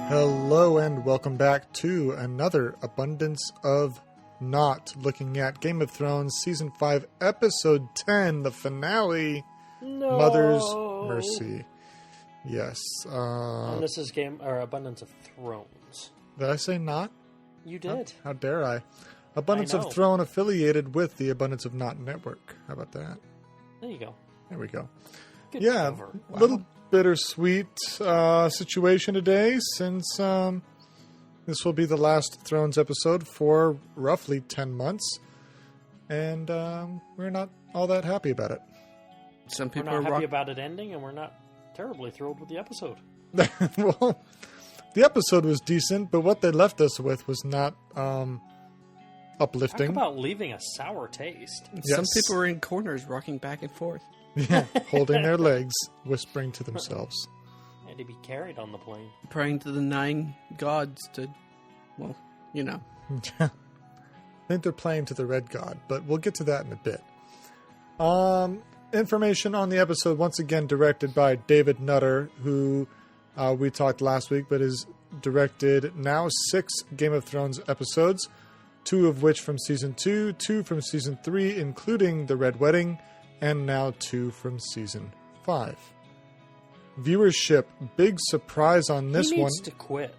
Hello and welcome back to another Abundance of Naught, looking at Game of Thrones Season 5, Episode 10, the finale, No. Mother's Mercy. Yes. And this is Abundance of Thrones. Did I say not? You did. How dare I? Abundance I know. of Throne affiliated with the Abundance of Naught network. How about that? There you go. There we go. Good Yeah, cover. Wow. little bittersweet situation today, since this will be the last Thrones episode for roughly 10 months, and we're not all that happy about it. Some We're people not are happy about it ending, and we're not terribly thrilled with the episode. Well, the episode was decent, but what they left us with was not uplifting. Talk about leaving a sour taste. Yes. Some people are in corners rocking back and forth. Yeah, holding their legs, whispering to themselves. And to be carried on the plane. Praying to the 9 gods to, well, you know. I think they're playing to the Red God, but we'll get to that in a bit. Information on the episode, once again directed by David Nutter, who we talked last week, but has directed now 6 Game of Thrones episodes, 2 of which from Season 2, 2 from Season 3, including The Red Wedding, and now 2 from Season 5. Viewership, big surprise on this He one. needs to quit.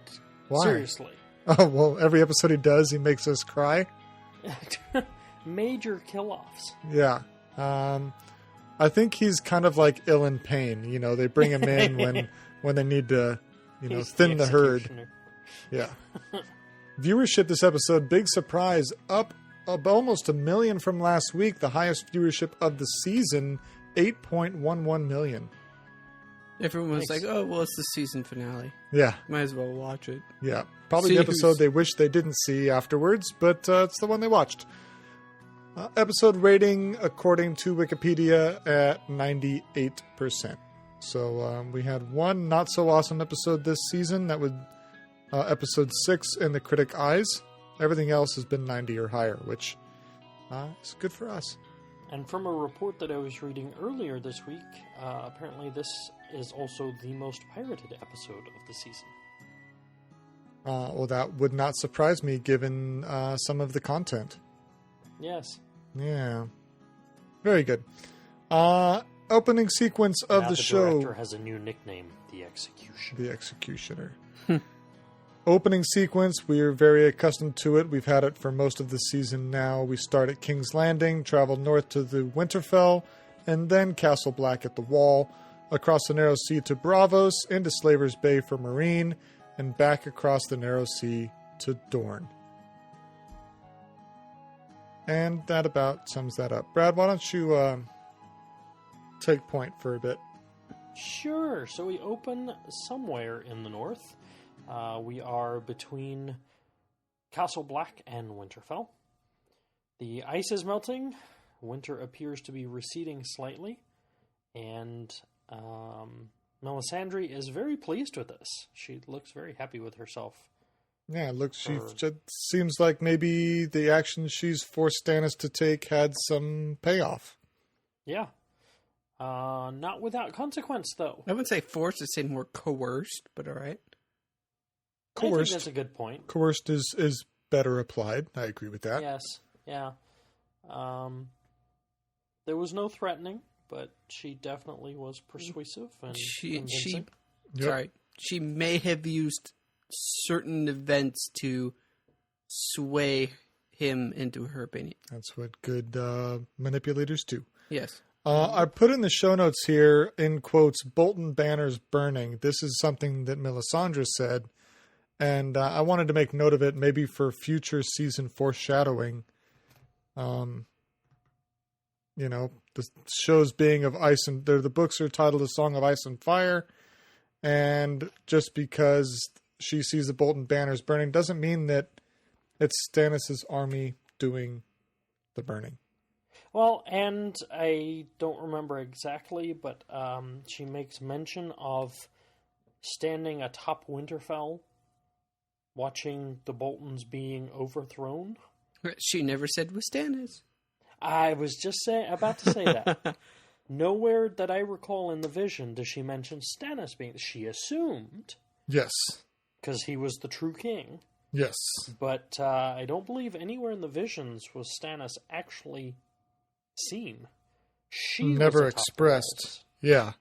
Why? Seriously. Oh, well, every episode he does, he makes us cry. Major kill-offs. Yeah. I think he's kind of like ill in pain. You know, they bring him in when they need to, He's thin the herd. executioner. Yeah. Viewership this episode, big surprise, up almost 1 million from last week, the highest viewership of the season, 8.11 million. Everyone was Nice. like, oh, well, it's the season finale. Yeah, Might as well watch it. yeah. Probably See the episode who's- they wish they didn't see afterwards, but it's the one they watched. Episode rating, according to Wikipedia, at 98%. So we had one not-so-awesome episode this season. That was episode 6 in the critic eyes. Everything else has been 90 or higher, which is good for us. And from a report that I was reading earlier this week, apparently this is also the most pirated episode of the season. Well, that would not surprise me, given some of the content. Yes. Yeah. Very good. Opening sequence of Now the the show. director has a new nickname, The Executioner. The Executioner. Opening sequence, we are very accustomed to it. We've had it for most of the season now. We start at King's Landing, travel north to the Winterfell, and then Castle Black at the Wall, across the Narrow Sea to Bravos, into Slaver's Bay for Marine, and back across the Narrow Sea to Dorne. And that about sums that up. Brad, why don't you take point for a bit? Sure. So we open somewhere in the north. We are between Castle Black and Winterfell. The ice is melting. Winter appears to be receding slightly. And Melisandre is very pleased with this. She looks very happy with herself. Yeah, look, it seems like maybe the action she's forced Stannis to take had some payoff. Yeah. Not without consequence, though. I wouldn't say forced, I'd say more coerced, but all right. I think Coerced. that's a good point. Coerced is better applied. I agree with that. Yes. Yeah. There was no threatening, but she definitely was persuasive and convincing. Yep. She may have used certain events to sway him into her opinion. That's what good manipulators do. Yes. I put in the show notes here, in quotes, Bolton banners burning. This is something that Melisandre said, and I wanted to make note of it, maybe for future season foreshadowing. The shows being of ice and the books are titled A Song of Ice and Fire, and just because she sees the Bolton banners burning doesn't mean that it's Stannis' army doing the burning. Well, and I don't remember exactly, but she makes mention of standing atop Winterfell, watching the Boltons being overthrown. She never said was Stannis. I was just about to say that. Nowhere that I recall in the vision does she mention Stannis being. She assumed. Yes. because he was the true king. Yes. But I don't believe anywhere in the visions was Stannis actually seen. She never was atop the expressed. walls. Yeah.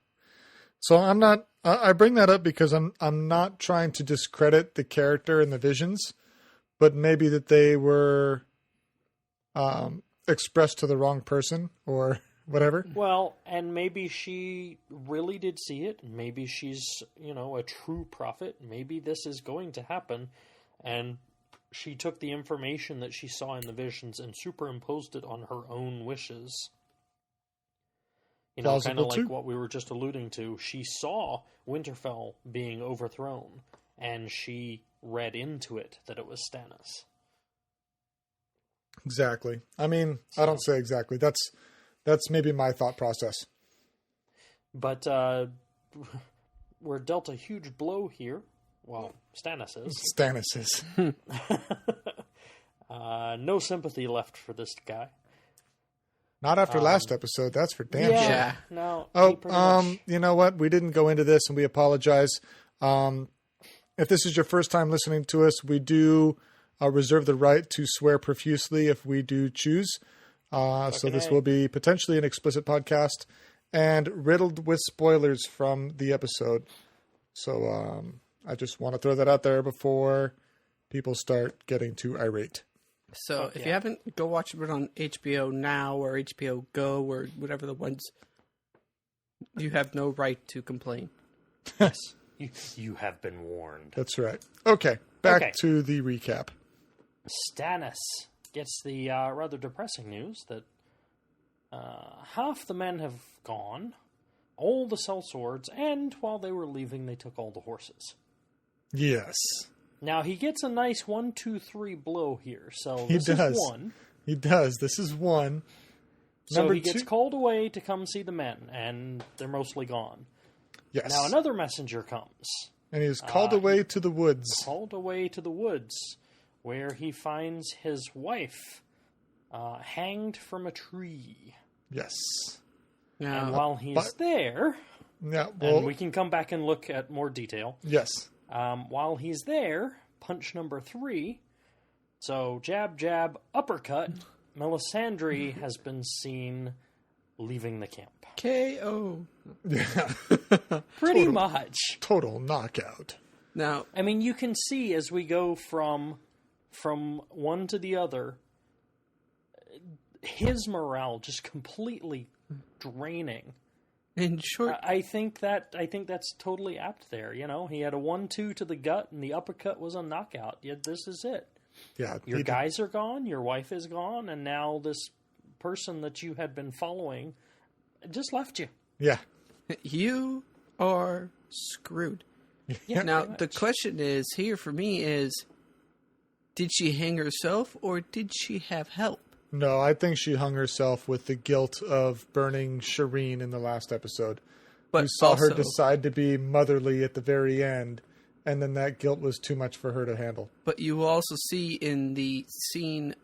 So I'm not. I bring that up because I'm not trying to discredit the character in the visions, but maybe that they were expressed to the wrong person or whatever. Well, and maybe she really did see it. Maybe she's, a true prophet. Maybe this is going to happen. And she took the information that she saw in the visions and superimposed it on her own wishes. Kind of like what we were just alluding to. She saw Winterfell being overthrown, and she read into it that it was Stannis. Exactly. I mean, I don't say exactly. That's maybe my thought process. But we're dealt a huge blow here. Well, Stannis is. Stannis is. No sympathy left for this guy. Not after last episode. That's for damn sure. Yeah. No. You know what? We didn't go into this, and we apologize. If this is your first time listening to us, we do reserve the right to swear profusely if we do choose. So this will be potentially an explicit podcast and riddled with spoilers from the episode. So I just want to throw that out there before people start getting too irate. So if you haven't, go watch it on HBO Now or HBO Go or whatever the ones. You have no right to complain. Yes. You have been warned. That's right. Okay, back to the recap. Stannis gets the rather depressing news that half the men have gone, all the sellswords, and while they were leaving, they took all the horses. Yes. Now, he gets a nice 1, 2, 3 blow here. So He this does. is one. He does. This is one. So Number he gets two. called away to come see the men, and they're mostly gone. Yes. Now, another messenger comes. And he is called away to the woods. Called away to the woods, where he finds his wife hanged from a tree. Yes. And while he's there, and we can come back and look at more detail. Yes. While he's there, punch number 3. So jab, jab, uppercut. Melisandre has been seen leaving the camp. KO. Yeah. Pretty much. Total knockout. Now, I mean, you can see as we go from one to the other, his morale just completely draining. in short, I think that's totally apt there. He had a 1-2 to the gut, and the uppercut was a knockout. Yeah, this is it. Yeah. Your guys are gone, your wife is gone, and now this person that you had been following just left you. Yeah. you are screwed. Yeah. Now, the question is here for me is, did she hang herself or did she have help? No, I think she hung herself with the guilt of burning Shireen in the last episode. But we saw her also- decide to be motherly at the very end, and then that guilt was too much for her to handle. But you will also see in the scene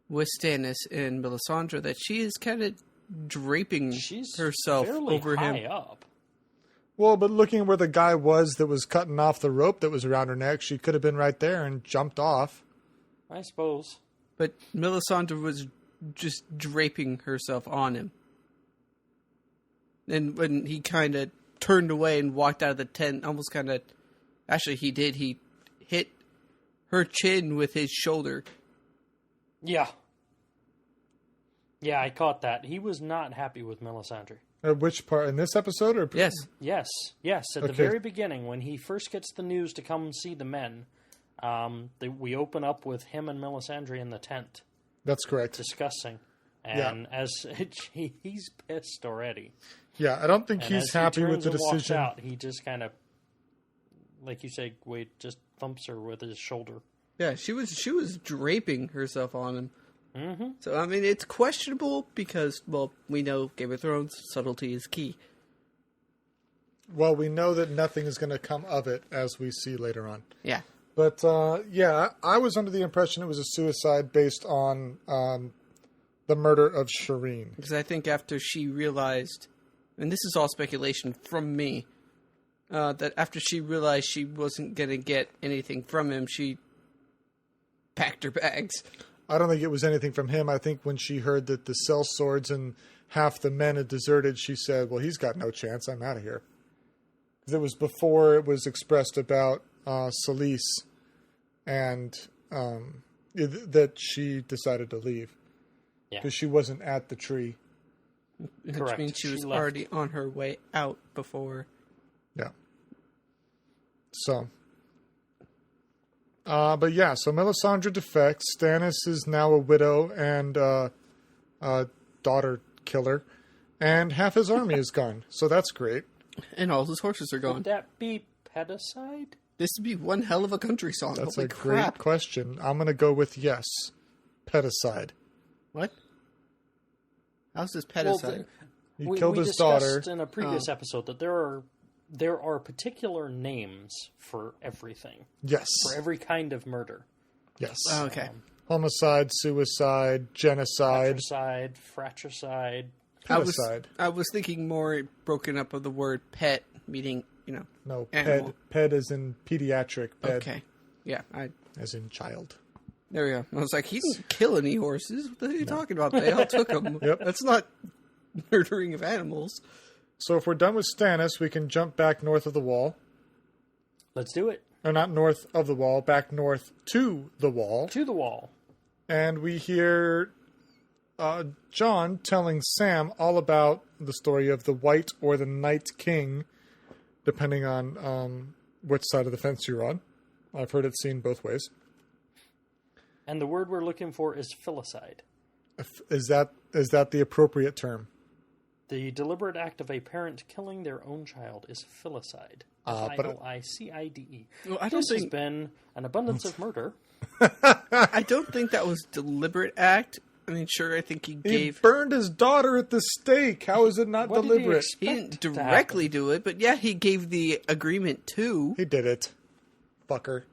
with Stannis and Melisandre that she is kind of draping She's herself fairly over high him. up. Well, but looking where the guy was that was cutting off the rope that was around her neck, she could have been right there and jumped off. I suppose. But Melisandre was just draping herself on him. And when he kind of turned away and walked out of the tent, almost kind of... Actually, he did. He hit her chin with his shoulder. Yeah. Yeah, I caught that. He was not happy with Melisandre. Which part? In this episode? Or Yes. Yes. At the very beginning, when he first gets the news to come see the men, we open up with him and Melisandre in the tent That's correct. discussing. And he's pissed already. Yeah, I don't think And he's as he happy with turns the and walks decision. out, he just kind of, like you say, Wade, just thumps her with his shoulder. Yeah, she was draping herself on him. Mm-hmm. So, I mean, it's questionable because, well, we know Game of Thrones, subtlety is key. Well, we know that nothing is going to come of it, as we see later on. Yeah. But, I was under the impression it was a suicide based on the murder of Shireen. Because I think after she realized, and this is all speculation from me, that after she realized she wasn't going to get anything from him, she packed her bags. I don't think it was anything from him. I think when she heard that the cell swords and half the men had deserted, she said, well, he's got no chance. I'm out of here. It was before it was expressed about Celise and that she decided to leave. Because she wasn't at the tree. Correct. Which means she was already on her way out before. Yeah. So. But yeah, so Melisandre defects. Stannis is now a widow and a daughter killer. And half his army is gone. So that's great. And all his horses are gone. Would that be pedicide? This would be one hell of a country song. That's Holy a crap. great question. I'm going to go with yes. Pedicide. What? How's this pedicide? He killed his daughter. We discussed in a previous episode that there are particular names for everything. Yes. For every kind of murder. Yes. Okay. Homicide, suicide, genocide. Fratricide. Pedicide. I was thinking more broken up of the word pet, meaning, No, animal. ped as in pediatric. Ped Okay. Yeah. as in child. There we go. I was like, he didn't kill any horses. What the hell are you talking about? They all took them. Yep. That's not murdering of animals. So if we're done with Stannis, we can jump back north of the wall. Let's do it. Or not north of the wall, back north to the wall. To the wall. And we hear Jon telling Sam all about the story of the White or the Night King, depending on which side of the fence you're on. I've heard it seen both ways. And the word we're looking for is filicide. Is that the appropriate term? The deliberate act of a parent killing their own child is filicide. Filicide. Well, This has been an abundance of murder. I don't think that was deliberate act. I mean, sure, I think He burned his daughter at the stake. How is it not What deliberate? He didn't directly do it, but yeah, he gave the agreement to. He did it. Fucker.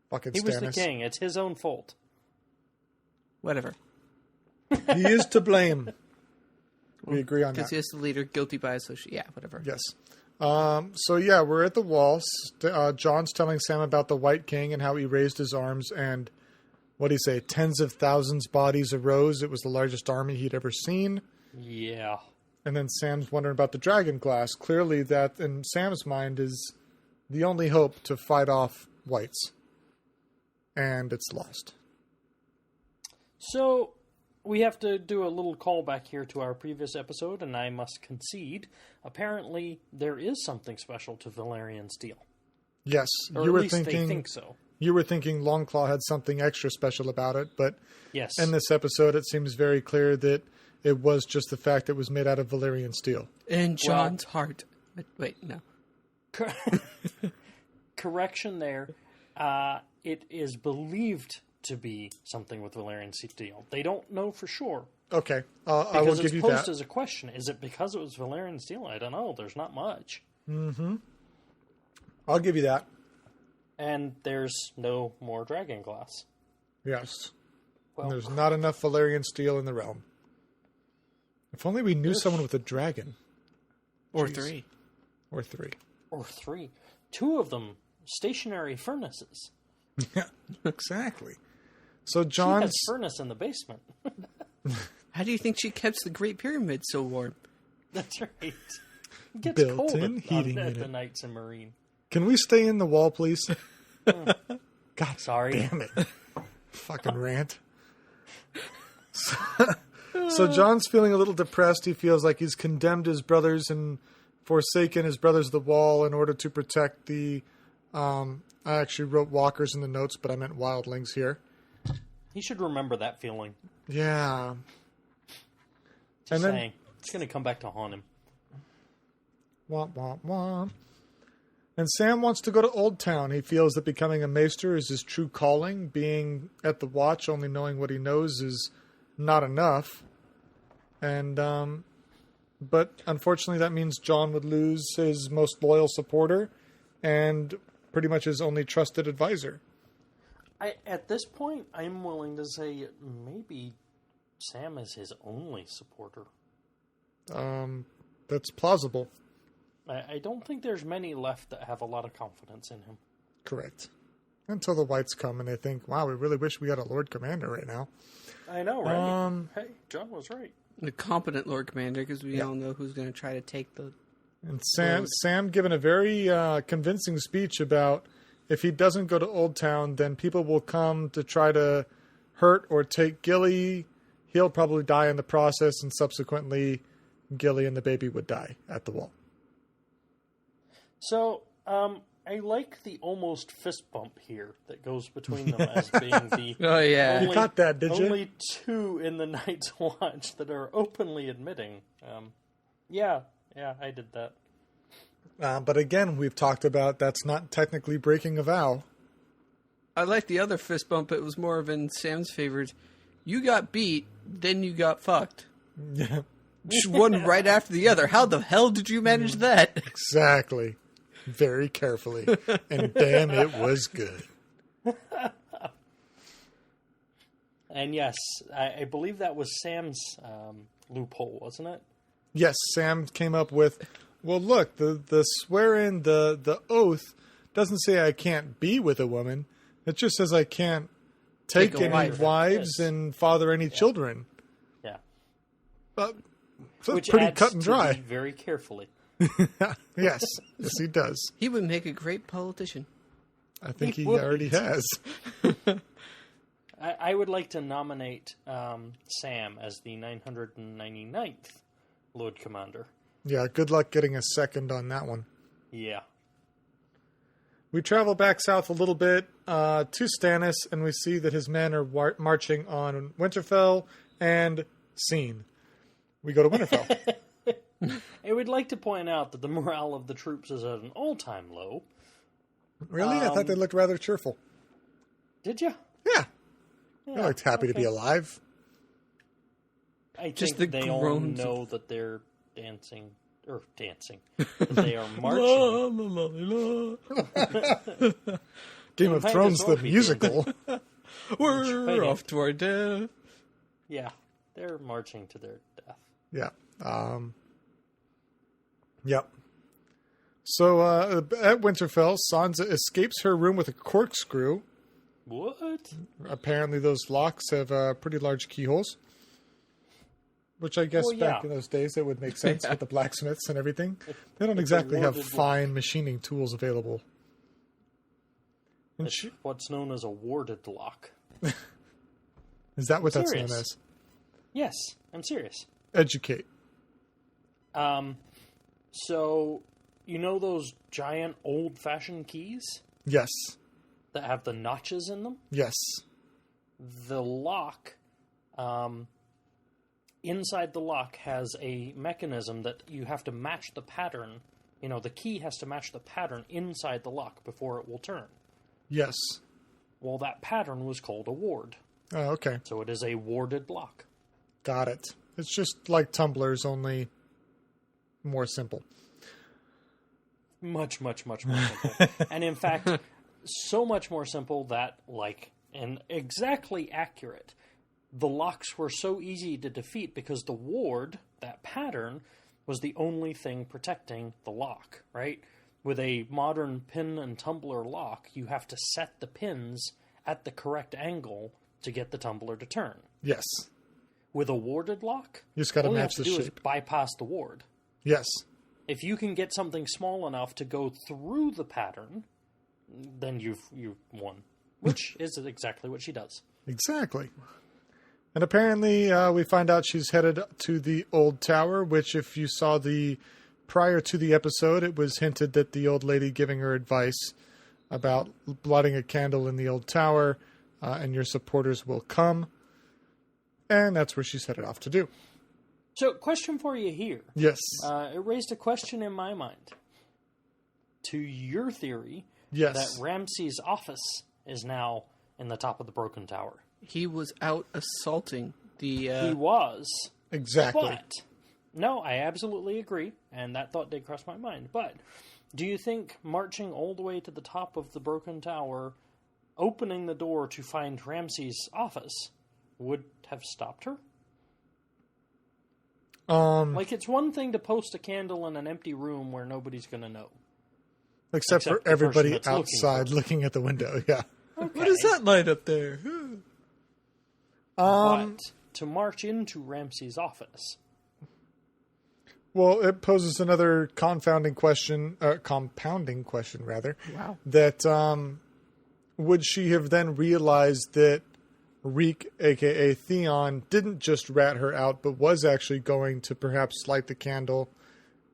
Fucking He Stannis. was the king. It's his own fault. Whatever. He is to blame. We agree on Because that. he is the leader, guilty by association. Yeah, whatever. Yes. So yeah, we're at the wall. John's telling Sam about the White King and how he raised his arms and, what do you say, tens of thousands bodies arose. It was the largest army he'd ever seen. Yeah. And then Sam's wondering about the dragon glass. Clearly that, in Sam's mind, is the only hope to fight off whites. And it's lost. So, we have to do a little callback here to our previous episode, and I must concede. Apparently, there is something special to Valyrian steel. Yes, Or you at were least thinking. they think so. You were thinking Longclaw had something extra special about it, but Yes. in this episode, it seems very clear that it was just the fact that it was made out of Valyrian steel. In John's heart. Wait, no. Correction there. It is believed to be something with Valyrian steel. They don't know for sure. Okay, I will Because give it's you posed that. as a question. Is it because it was Valyrian steel? I don't know. There's not much. I'll give you that. And there's no more dragon glass. Yes. Well, And there's not enough Valyrian steel in the realm. If only we knew someone with a dragon. Or Jeez. 3. Or 3. or 3. 2 of them stationary furnaces. Yeah, exactly. So She John's... has furnace in the basement. How do you think she keeps the Great Pyramid so warm? That's right. It gets Built-in cold heating at the unit. nights in Marine. Can we stay in the wall, please? God Sorry. damn it. Fucking rant. So John's feeling a little depressed. He feels like he's condemned his brothers and forsaken his brothers of the wall in order to protect the... I actually wrote walkers in the notes, but I meant wildlings here. He should remember that feeling. Yeah. Just And then- saying. It's going to come back to haunt him. Womp, womp, womp. And Sam wants to go to Old Town. He feels that becoming a maester is his true calling. Being at the watch, only knowing what he knows, is not enough. And, but unfortunately that means John would lose his most loyal supporter and pretty much his only trusted advisor. At this point, I'm willing to say maybe Sam is his only supporter. That's plausible. I don't think there's many left that have a lot of confidence in him. Correct. Until the whites come and they think, wow, we really wish we had a Lord Commander right now. I know, right? Hey, John was right. The competent Lord Commander, because we all know who's going to try to take the... And Sam given a very convincing speech about if he doesn't go to Old Town, then people will come to try to hurt or take Gilly. He'll probably die in the process, and subsequently Gilly and the baby would die at the wall. So, I like the almost fist bump here that goes between them as being the You caught that, did you? only two in the Night's Watch that are openly admitting. Yeah, I did that. But again, we've talked about that's not technically breaking a vow. I like the other fist bump. It was more of in Sam's favors. You got beat, then you got fucked. Yeah, Just one right after the other. How the hell did you manage that? exactly. Very carefully. And damn, it was good. And yes, I believe that was Sam's loophole, wasn't it? Yes, Sam came up with, well, look, the swear-in, the oath doesn't say I can't be with a woman. It just says I can't take any wives and father any children. Yeah. So Which pretty adds cut and to dry. the very carefully. Yes, he does. He would make a great politician. I think he would. already has. I would like to nominate Sam as the 999th Lord Commander. Yeah, good luck getting a second on that one. Yeah. We travel back south a little bit to Stannis, and we see that his men are marching on Winterfell and scene. We go to Winterfell. I would like to point out that the morale of the troops is at an all-time low. Really? I thought they looked rather cheerful. Did you? Yeah. They looked happy to be alive. I Just think the they all groans know that they're dancing. They are marching. Game of Might Thrones, as well the be musical. We're off to our death. Yeah, they're marching to their death. Yeah. Yep. So at Winterfell, Sansa escapes her room with a corkscrew. What? Apparently those locks have pretty large keyholes. Which I guess back in those days it would make sense with the blacksmiths and everything. They don't exactly have fine machining tools available. It's what's known as a warded lock. Is that what that's Serious. known as? Yes, I'm serious. Educate. So, you know those giant old-fashioned keys Yes. that have the notches in them? Yes. The lock, inside the lock has a mechanism that you have to match the pattern. You know, the key has to match the pattern inside the lock before it will turn. Yes. Well, that pattern was called a ward. Oh, okay. So it is a warded lock. Got it. It's just like tumblers, only more simple. Much, much, much more simple. And in fact, so much more simple that, and exactly accurate. The locks were so easy to defeat because the ward, that pattern, was the only thing protecting the lock, right? With a modern pin and tumbler lock, you have to set the pins at the correct angle to get the tumbler to turn. Yes. With a warded lock, You just got to all you match have the to do shape. is bypass the ward. Yes. If you can get something small enough to go through the pattern, then you've won. Which is exactly what she does. Exactly. And apparently we find out she's headed to the old tower, which if you saw prior to the episode, it was hinted that the old lady giving her advice about lighting a candle in the old tower and your supporters will come. And that's where she's headed off to do. So, question for you here. Yes. It raised a question in my mind. To your theory Yes. that Ramsay's office is now in the top of the broken tower. He was out assaulting the... He was. Exactly. But, no, I absolutely agree, and that thought did cross my mind. But, do you think marching all the way to the top of the broken tower, opening the door to find Ramsay's office, would have stopped her? Like, it's one thing to post a candle in an empty room where nobody's going to know. Except for the everybody person that's outside looking at the window, yeah. Okay. What is that light up there? But to march into Ramsay's office. Well, it poses another compounding question, rather. Wow. That would she have then realized that Reek, a.k.a. Theon, didn't just rat her out, but was actually going to perhaps light the candle,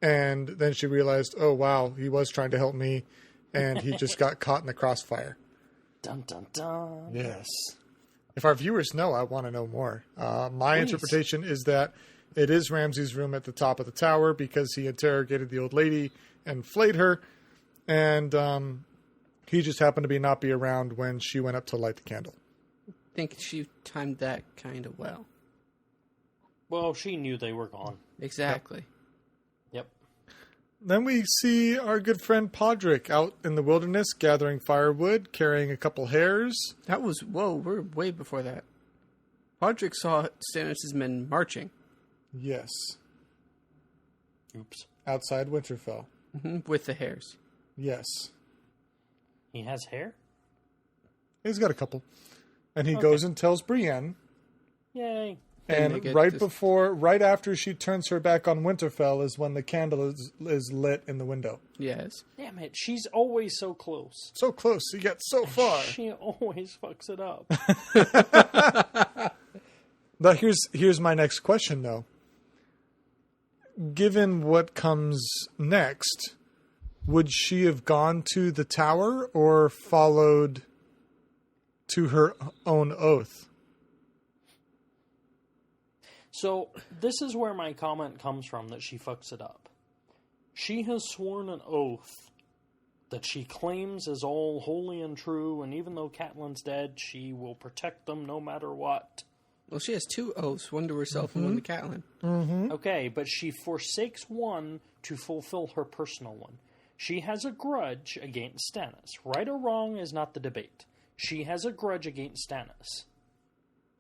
and then she realized, oh, wow, he was trying to help me, and he just got caught in the crossfire. Dun, dun, dun. Yes. If our viewers know, I want to know more. My Please. interpretation is that it is Ramsay's room at the top of the tower because he interrogated the old lady and flayed her, and he just happened to not be around when she went up to light the candle. I think she timed that kind of well. Well, she knew they were gone. Exactly. Yep. Then we see our good friend Podrick out in the wilderness gathering firewood, carrying a couple hares. That was, whoa, we're way before that. Podrick saw Stannis' men marching. Yes. Oops. Outside Winterfell. With the hares. Yes. He has hair? He's got a couple. And he goes and tells Brienne. Yay. And right after she turns her back on Winterfell is when the candle is lit in the window. Yes. Damn it, she's always so close. So close, you get so far. She always fucks it up. Now here's my next question, though. Given what comes next, would she have gone to the tower or followed to her own oath? So, this is where my comment comes from, that she fucks it up. She has sworn an oath that she claims is all holy and true, and even though Catelyn's dead, she will protect them no matter what. Well, she has two oaths, one to herself and one to Catelyn. Mm-hmm. Okay, but she forsakes one to fulfill her personal one. She has a grudge against Stannis. Right or wrong is not the debate. She has a grudge against Stannis.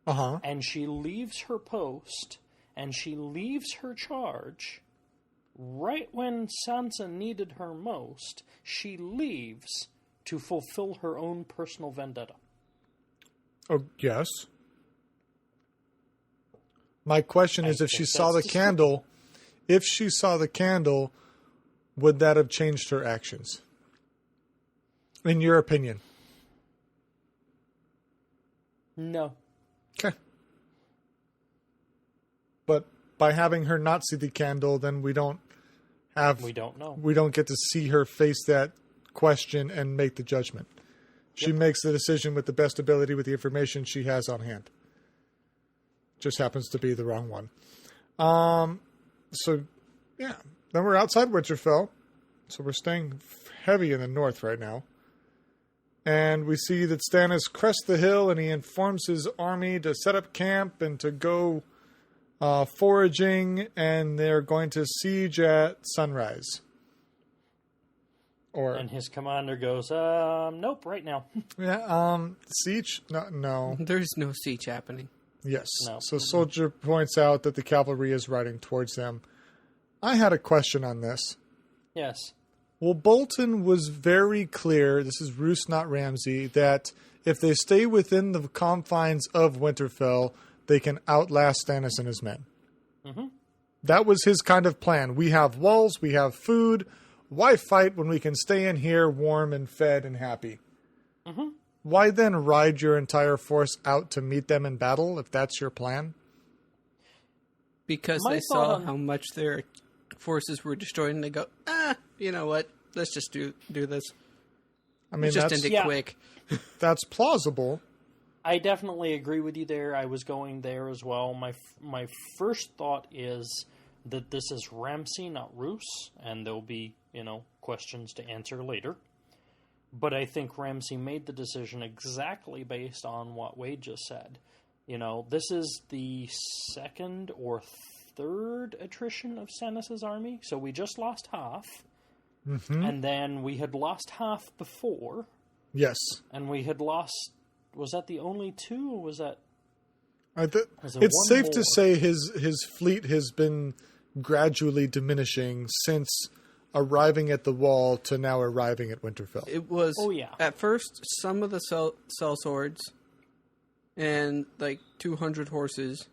Uh-huh. And she leaves her post, and she leaves her charge. Right when Sansa needed her most, she leaves to fulfill her own personal vendetta. Oh, yes. My question is, if she saw the candle, would that have changed her actions? In your opinion? No. Okay. But by having her not see the candle, then we don't know. We don't get to see her face that question and make the judgment. She makes the decision with the best ability with the information she has on hand. Just happens to be the wrong one. So, yeah. Then we're outside Winterfell. So we're staying heavy in the north right now. And we see that Stannis crests the hill and he informs his army to set up camp and to go foraging. And they're going to siege at sunrise. And his commander goes, nope, right now. Yeah, siege? No. There's no siege happening. Yes. No. So Soldier points out that the cavalry is riding towards them. I had a question on this. Yes. Well, Bolton was very clear, this is Roose, not Ramsay, that if they stay within the confines of Winterfell, they can outlast Stannis and his men. Mm-hmm. That was his kind of plan. We have walls, we have food. Why fight when we can stay in here warm and fed and happy? Mm-hmm. Why then ride your entire force out to meet them in battle, if that's your plan? Because they saw how much their forces were destroyed, and they go, you know what? Let's just do this. I mean, just end it quick. That's plausible. I definitely agree with you there. I was going there as well. My first thought is that this is Ramsay, not Roose, and there'll be, questions to answer later. But I think Ramsay made the decision exactly based on what Wade just said. This is the second or third attrition of Stannis' army. So we just lost half. Mm-hmm. And then we had lost half before. Yes. And we had lost... Was that the only two, or was that... It's safe to say his fleet has been gradually diminishing since arriving at the wall to now arriving at Winterfell. It was at first some of the cell swords and like 200 horses.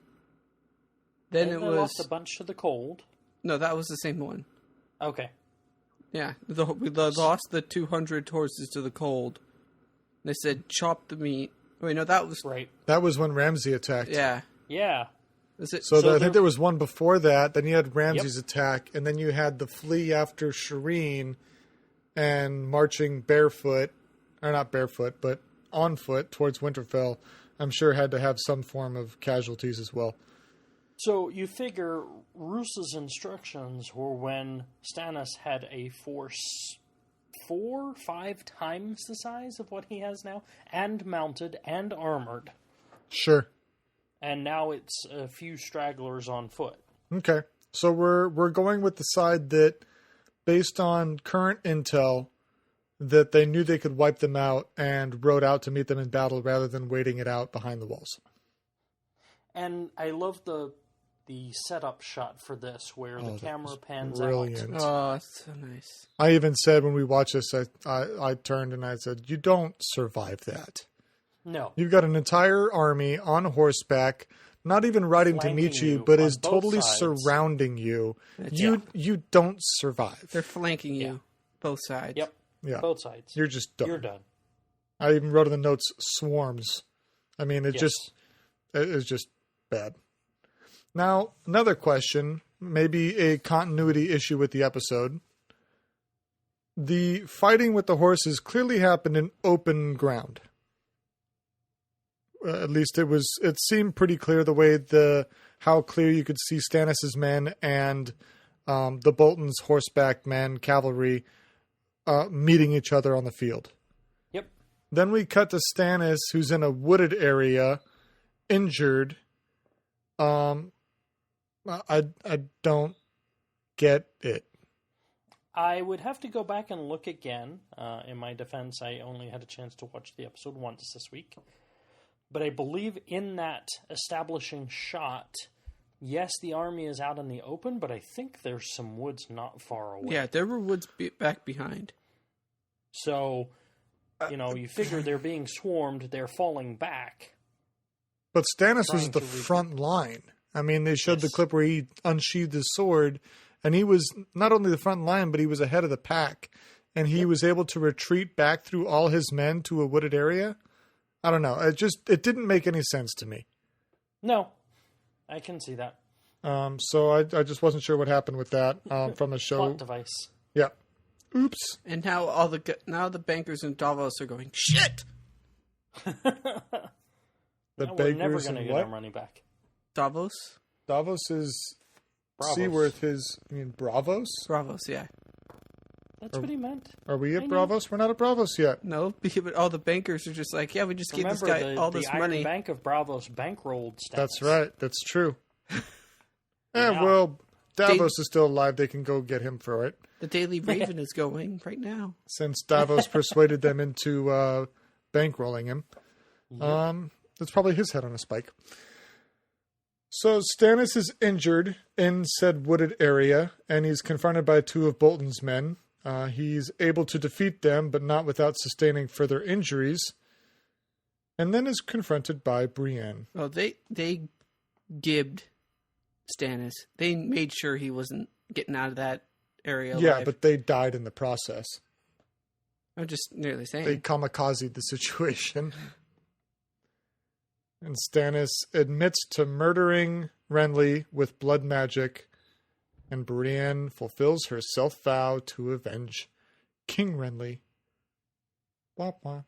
Then it was lost a bunch to the cold. No, that was the same one. Okay. Yeah, we lost the 200 horses to the cold. They said chop the meat. Wait, no, that was right. That was when Ramsay attacked. Yeah. So I think there was one before that. Then you had Ramsay's attack, and then you had the flee after Shireen, and marching barefoot, or not barefoot, but on foot towards Winterfell. I'm sure had to have some form of casualties as well. So you figure Roos's instructions were when Stannis had a force 4-5 times the size of what he has now, and mounted and armored. Sure. And now it's a few stragglers on foot. Okay. So we're going with the side that, based on current intel, that they knew they could wipe them out and rode out to meet them in battle rather than waiting it out behind the walls. And I love the setup shot for this, where the camera pans brilliant. out. Oh, that's so nice. I even said when we watched this, I turned and I said, "You don't survive that. No. You've got an entire army on horseback, not even riding to meet you, but is totally surrounding you. You don't survive. They're flanking you, both sides. Yep. Yeah. Both sides. You're just done. You're done. I even wrote in the notes, swarms. I mean, it's just bad. Now, another question, maybe a continuity issue with the episode. The fighting with the horses clearly happened in open ground. At least it seemed pretty clear the way how clear you could see Stannis' men and the Bolton's horseback men, cavalry, meeting each other on the field. Yep. Then we cut to Stannis, who's in a wooded area, injured. I don't get it. I would have to go back and look again. In my defense, I only had a chance to watch the episode once this week. But I believe in that establishing shot, yes, the army is out in the open, but I think there's some woods not far away. Yeah, there were woods back behind. So, you figure they're being swarmed, they're falling back. But Stannis was at the front line. I mean, they showed the clip where he unsheathed his sword, and he was not only the front line, but he was ahead of the pack. And he was able to retreat back through all his men to a wooded area. I don't know. It didn't make any sense to me. No, I can see that. So I just wasn't sure what happened with that from the show. Plot device. Yeah. Oops. And now the bankers in Davos are going, shit! We're never going to get our money back. Davos? Davos is Bravos. Seaworth his, you mean Bravos? Bravos, yeah. That's what he meant. Are we at Bravos? We're not at Bravos yet. No, but all the bankers are just like, yeah, we just gave this guy all this money. The Bank of Bravos bankrolled Stannis. That's right. That's true. Well, Davos is still alive. They can go get him for it. The Daily Raven is going right now. Since Davos persuaded them into bankrolling him. That's probably his head on a spike. So Stannis is injured in said wooded area, and he's confronted by two of Bolton's men. He's able to defeat them, but not without sustaining further injuries. And then is confronted by Brienne. Well, they gibbed Stannis. They made sure he wasn't getting out of that area alive. Yeah, but they died in the process. I'm just nearly saying. They kamikazed the situation. And Stannis admits to murdering Renly with blood magic, and Brienne fulfills her self-vow to avenge King Renly. Wah, wah.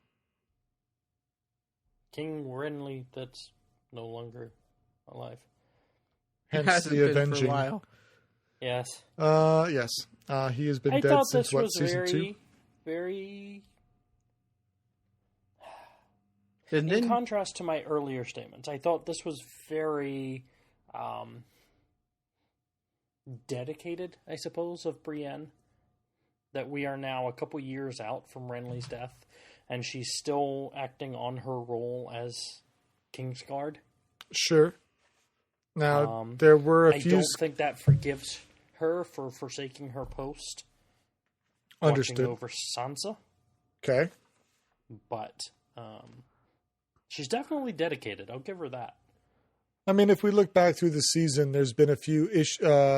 King Renly that's no longer alive. Hence the avenging. For a while. Yes. Yes. He has been dead since season 2? Very. And in contrast to my earlier statements, I thought this was very dedicated, I suppose, of Brienne. That we are now a couple years out from Renly's death, and she's still acting on her role as Kingsguard. Sure. Now, there were a I few... don't think that forgives her for forsaking her post. Understood. Watching over Sansa. Okay. But she's definitely dedicated. I'll give her that. I mean, if we look back through the season, there's been a few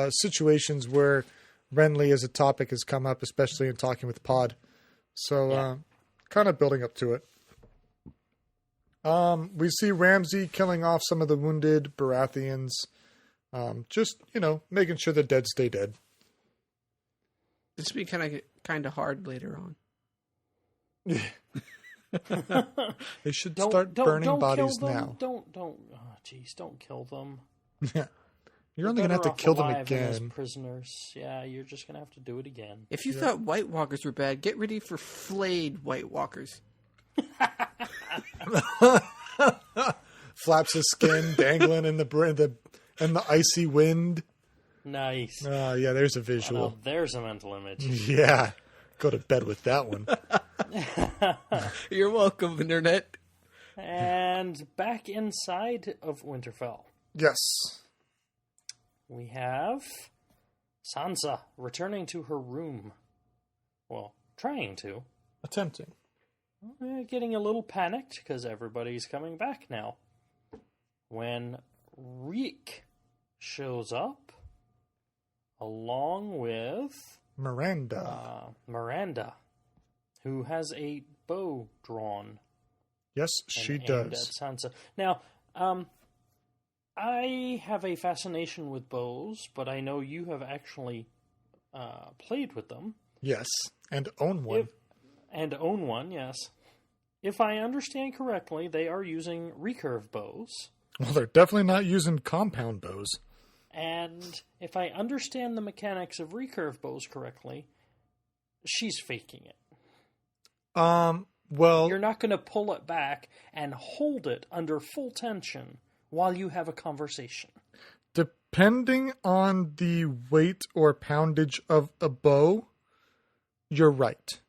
situations where Renly as a topic has come up, especially in talking with Pod. So, kind of building up to it. We see Ramsay killing off some of the wounded Baratheons. Just, making sure the dead stay dead. This will be kind of hard later on. They should start burning bodies now. Don't kill them. Yeah. You're only going to have to kill them again. As prisoners. Yeah, you're just going to have to do it again. If you thought White Walkers were bad, get ready for flayed White Walkers. Flaps of skin dangling in the icy wind. Nice. Yeah, there's a visual. Well, there's a mental image. Yeah. Go to bed with that one. You're welcome, Internet. And back inside of Winterfell. Yes. We have Sansa returning to her room. Well, trying to. Attempting. Getting a little panicked because everybody's coming back now. When Reek shows up along with Miranda, who has a bow drawn. Yes, she does. At Sansa. Now, I have a fascination with bows, but I know you have actually played with them. Yes, and own one. Own one, yes. If I understand correctly, they are using recurve bows. Well, they're definitely not using compound bows. And if I understand the mechanics of recurve bows correctly, she's faking it. Well... You're not going to pull it back and hold it under full tension while you have a conversation. Depending on the weight or poundage of a bow, you're right.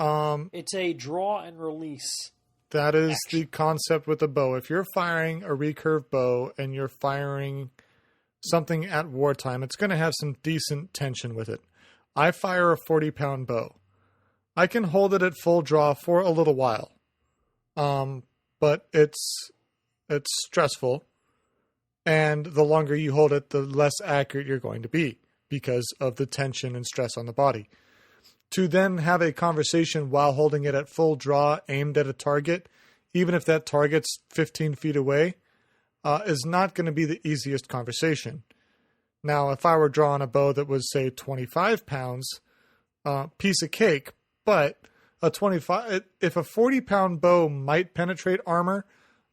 It's a draw and release. That is the concept with a bow. If you're firing a recurve bow and you're firing something at wartime, it's going to have some decent tension with it. I fire a 40-pound bow. I can hold it at full draw for a little while. But it's stressful. And the longer you hold it, the less accurate you're going to be because of the tension and stress on the body. To then have a conversation while holding it at full draw, aimed at a target, even if that target's 15 feet away, is not going to be the easiest conversation. Now, if I were drawing a bow that was, say, 25 pounds, piece of cake, but if a 40-pound bow might penetrate armor,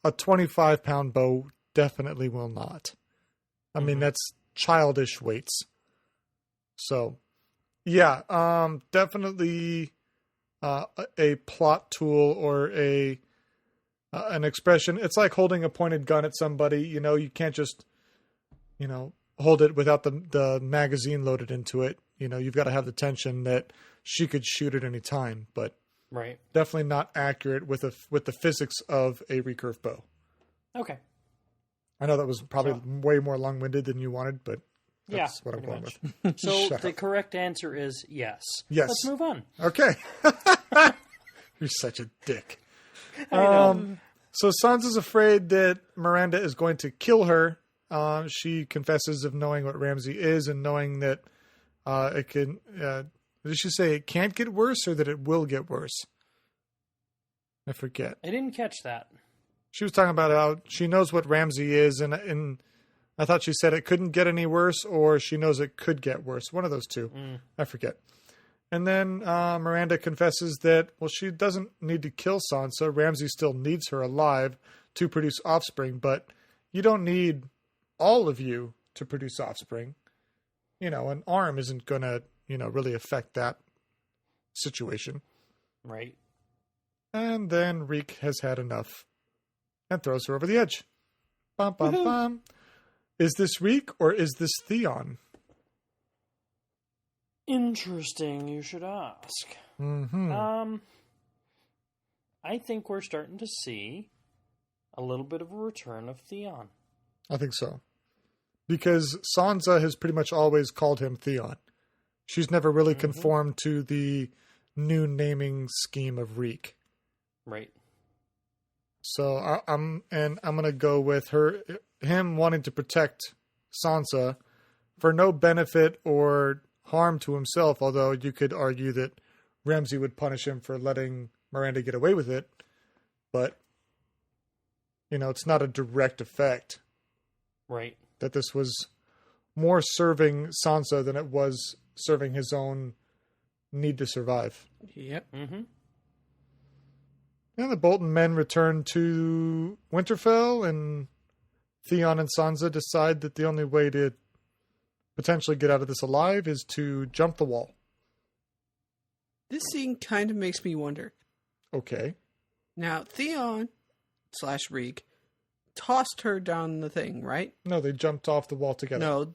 a 25-pound bow definitely will not. I mean, that's childish weights. So... yeah, definitely a plot tool or an expression. It's like holding a pointed gun at somebody. You can't just, hold it without the magazine loaded into it. You've got to have the tension that she could shoot at any time. But right, definitely not accurate with the physics of a recurve bow. Okay. I know that was probably way more long-winded than you wanted, but... that's what I'm going with. So the correct answer is yes. Yes. Let's move on. Okay. You're such a dick. I know. So Sansa's afraid that Miranda is going to kill her. She confesses of knowing what Ramsay is and knowing that it can... did she say it can't get worse or that it will get worse? I forget. I didn't catch that. She was talking about how she knows what Ramsay is and I thought she said it couldn't get any worse, or she knows it could get worse. One of those two. I forget. And then Miranda confesses that, well, she doesn't need to kill Sansa. Ramsay still needs her alive to produce offspring, but you don't need all of you to produce offspring. An arm isn't going to, really affect that situation. Right. And then Reek has had enough and throws her over the edge. Bum, bum, bum. Is this Reek or is this Theon? Interesting, you should ask. Mm-hmm. I think we're starting to see a little bit of a return of Theon. I think so. Because Sansa has pretty much always called him Theon. She's never really conformed to the new naming scheme of Reek. Right. So I'm going to go with him wanting to protect Sansa for no benefit or harm to himself, although you could argue that Ramsay would punish him for letting Miranda get away with it. But, it's not a direct effect. Right. That this was more serving Sansa than it was serving his own need to survive. Yep. Mm-hmm. And the Bolton men return to Winterfell, and Theon and Sansa decide that the only way to potentially get out of this alive is to jump the wall. This scene kind of makes me wonder. Okay. Now, Theon / Reek tossed her down the thing, right? No, they jumped off the wall together. No,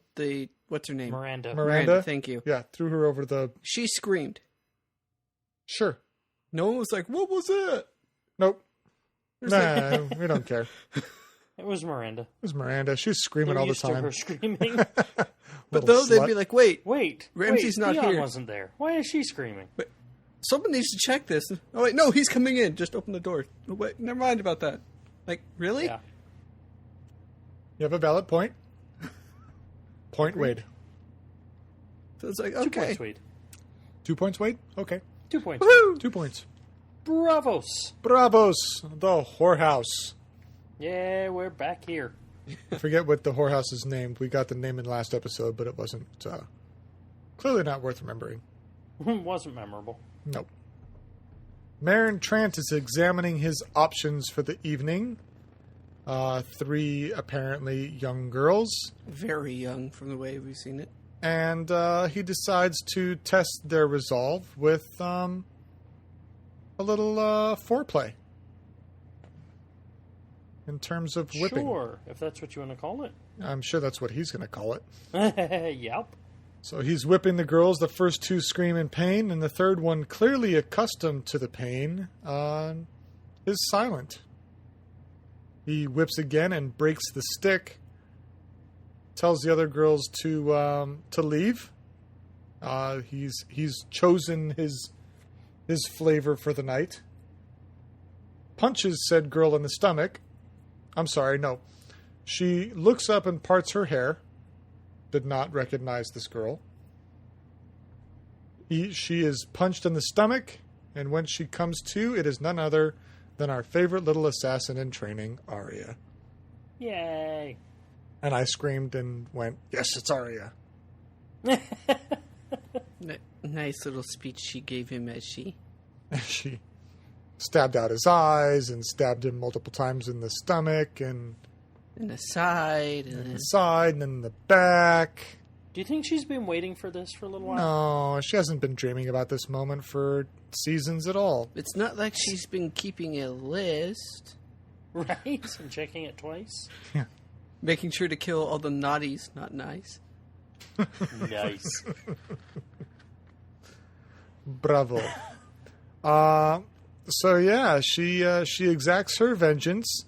what's her name? Miranda. Thank you. Yeah, threw her over the... She screamed. Sure. No one was like, what was it? Nope. Nah, we don't care. It was Miranda. It was Miranda. She's screaming They're all the used to time. her screaming. But though they'd be like, wait, Ramsay's not Theon here. wasn't there. Why is she screaming? But someone needs to check this. Oh wait, no, he's coming in. Just open the door. Oh, wait, never mind about that. Like, really? Yeah. You have a valid point. Point Wade. So it's like, 2 okay. points, Wade. 2 points, Wade? Okay. 2 points. Woohoo! 2 points. Bravos. Bravos, the whorehouse. Yeah, we're back here. I forget what the whorehouse is named. We got the name in last episode, but it wasn't clearly not worth remembering. Wasn't memorable. Nope. Meryn Trant is examining his options for the evening. 3 apparently young girls. Very young from the way we've seen it. And he decides to test their resolve with a little foreplay. In terms of whipping. Sure, if that's what you want to call it. I'm sure that's what he's going to call it. Yep. So he's whipping the girls. The first 2 scream in pain, and the third one, clearly accustomed to the pain, is silent. He whips again and breaks the stick. Tells the other girls to leave. He's chosen his flavor for the night. Punches said girl in the stomach. I'm sorry, no. She looks up and parts her hair. Did not recognize this girl. She is punched in the stomach, and when she comes to, it is none other than our favorite little assassin in training, Arya. Yay. And I screamed and went, yes, it's Arya. Nice little speech she gave him as she... She stabbed out his eyes and stabbed him multiple times in the stomach and... in the side. In the side and in the back. Do you think she's been waiting for this for a little while? No, she hasn't been dreaming about this moment for seasons at all. It's not like she's been keeping a list. Right? And checking it twice? Yeah. Making sure to kill all the naughties, not nice. Nice. Bravo. So yeah, she exacts her vengeance.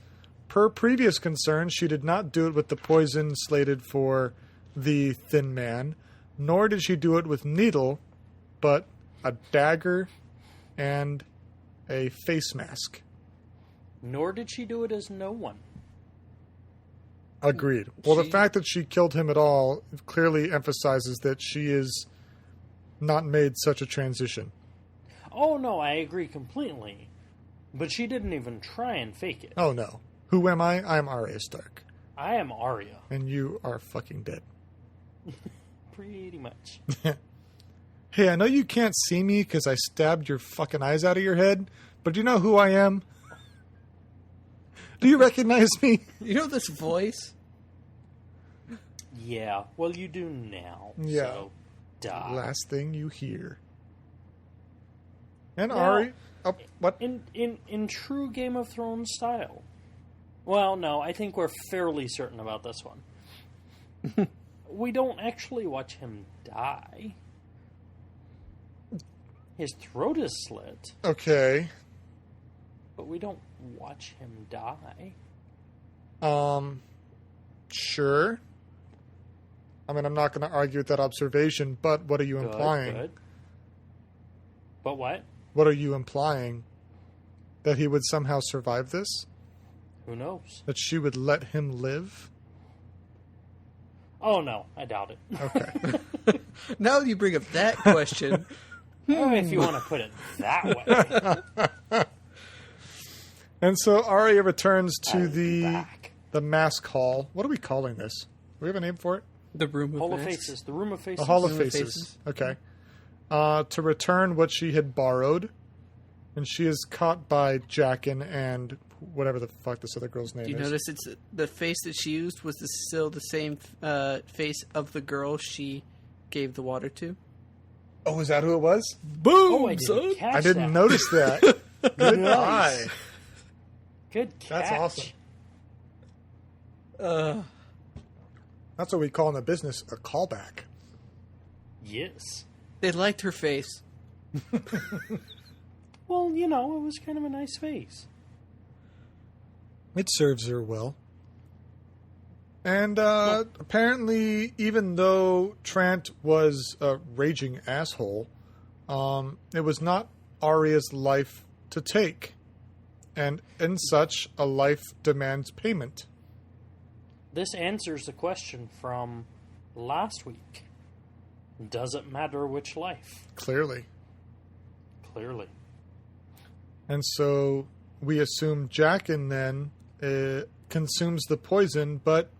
Per previous concern, she did not do it with the poison slated for the Thin Man, nor did she do it with needle, but a dagger and a face mask. Nor did she do it as no one. Agreed. Well, the fact that she killed him at all clearly emphasizes that she is not made such a transition. Oh, no, I agree completely. But she didn't even try and fake it. Oh, no. Who am I? I'm Arya Stark. I am Arya. And you are fucking dead. Pretty much. Hey, I know you can't see me because I stabbed your fucking eyes out of your head, but do you know who I am? Do you recognize me? You know this voice? Yeah, well, you do now. Yeah. So, die. Last thing you hear. And Now, Arya... Oh, what? In true Game of Thrones style. Well, no, I think we're fairly certain about this one. We don't actually watch him die. His throat is slit, Okay. but we don't watch him die. Sure. I mean, I'm not going to argue with that observation, but what are you implying? Good. But what? What are you implying? That he would somehow survive this? Who knows? That she would let him live? Oh, no. I doubt it. Okay. Now that you bring up that question... If you want to put it that way. And so Arya returns to Back. the mask hall. What are we calling this? Do we have a name for it? The room of Hall of masks. Faces. The Room of Faces. The Hall of Room of Faces. Faces. Okay. To return what she had borrowed. And she is caught by Jaqen and whatever the fuck this other girl's name Do you is. notice it's the face that she used was still the same face of the girl she gave the water to? Oh, is that who it was? Boom! Oh, I didn't catch I didn't that. notice that. Good eye. Good catch. That's awesome. That's what we call in the business a callback. Yes. They liked her face. Well, you know, it was kind of a nice face. It serves her well. And apparently, even though Trant was a raging asshole, it was not Arya's life to take. And in such, a life demands payment. This answers the question from last week. Does it matter which life? Clearly. Clearly. And so we assume Jaqen then consumes the poison, but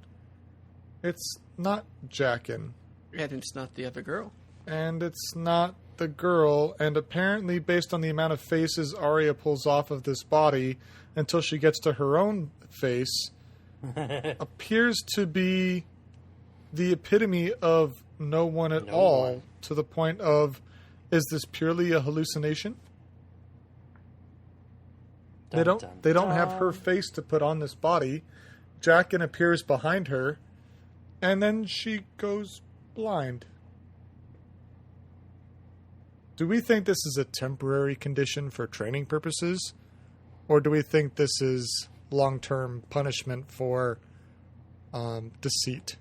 it's not Jaqen. And it's not the other girl. And it's not the girl. And apparently, based on the amount of faces Arya pulls off of this body until she gets to her own face, appears to be the epitome of no one at all, to the point of, is this purely a hallucination? They don't have her face to put on this body. Jaqen appears behind her, and then she goes blind. Do we think this is a temporary condition for training purposes? Or do we think this is long-term punishment for deceit?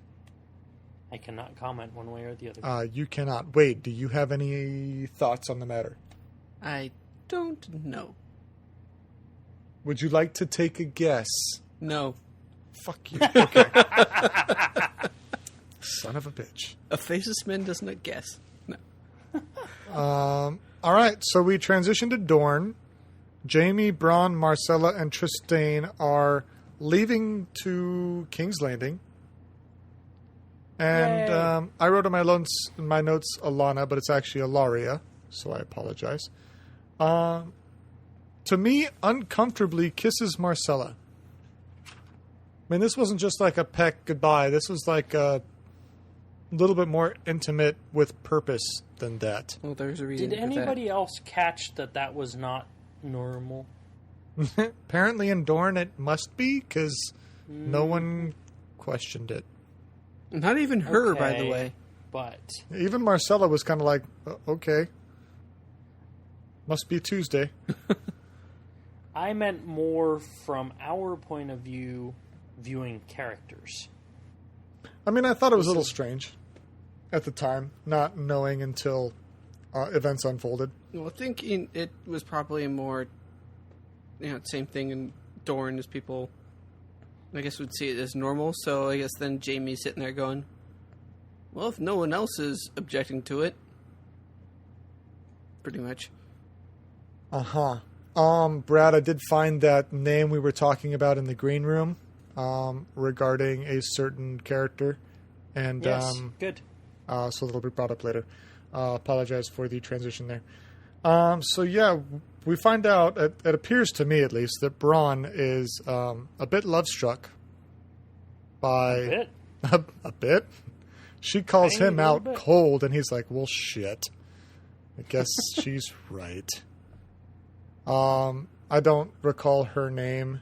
I cannot comment one way or the other. You cannot. Wade, do you have any thoughts on the matter? I don't know. Would you like to take a guess? No. Fuck you. Okay. Son of a bitch. A faceless man does not guess. No. All right, so we transition to Dorne. Jaime, Bronn, Marcella, and Trystane are leaving to King's Landing. And I wrote in my notes Alana, but it's actually Alaria, so I apologize. To me, uncomfortably kisses Marcella. I mean, this wasn't just like a peck goodbye. This was like a little bit more intimate with purpose than that. Well, there's a reason Did for anybody else catch that was not normal? Apparently in Dorne it must be, because no one questioned it. that. Not even her, by the way. But Even Marcella was kind of like, okay. Must be Tuesday. I meant more from our point of view, viewing characters. I mean, I thought it was a little strange at the time, not knowing until events unfolded. Well, thinking it was probably a more, same thing in Dorne as people, I guess, would see it as normal. So I guess then Jaime's sitting there going, well, if no one else is objecting to it, pretty much. Uh-huh. Brad, I did find that name we were talking about in the green room regarding a certain character. And Yes, good. so that'll be brought up later. Apologize for the transition there. So yeah, we find out, it appears to me at least, that Bronn is a bit love-struck by... A bit? a bit? She calls Tiny him little out bit. cold, and he's like, well, shit. I guess she's right. I don't recall her name.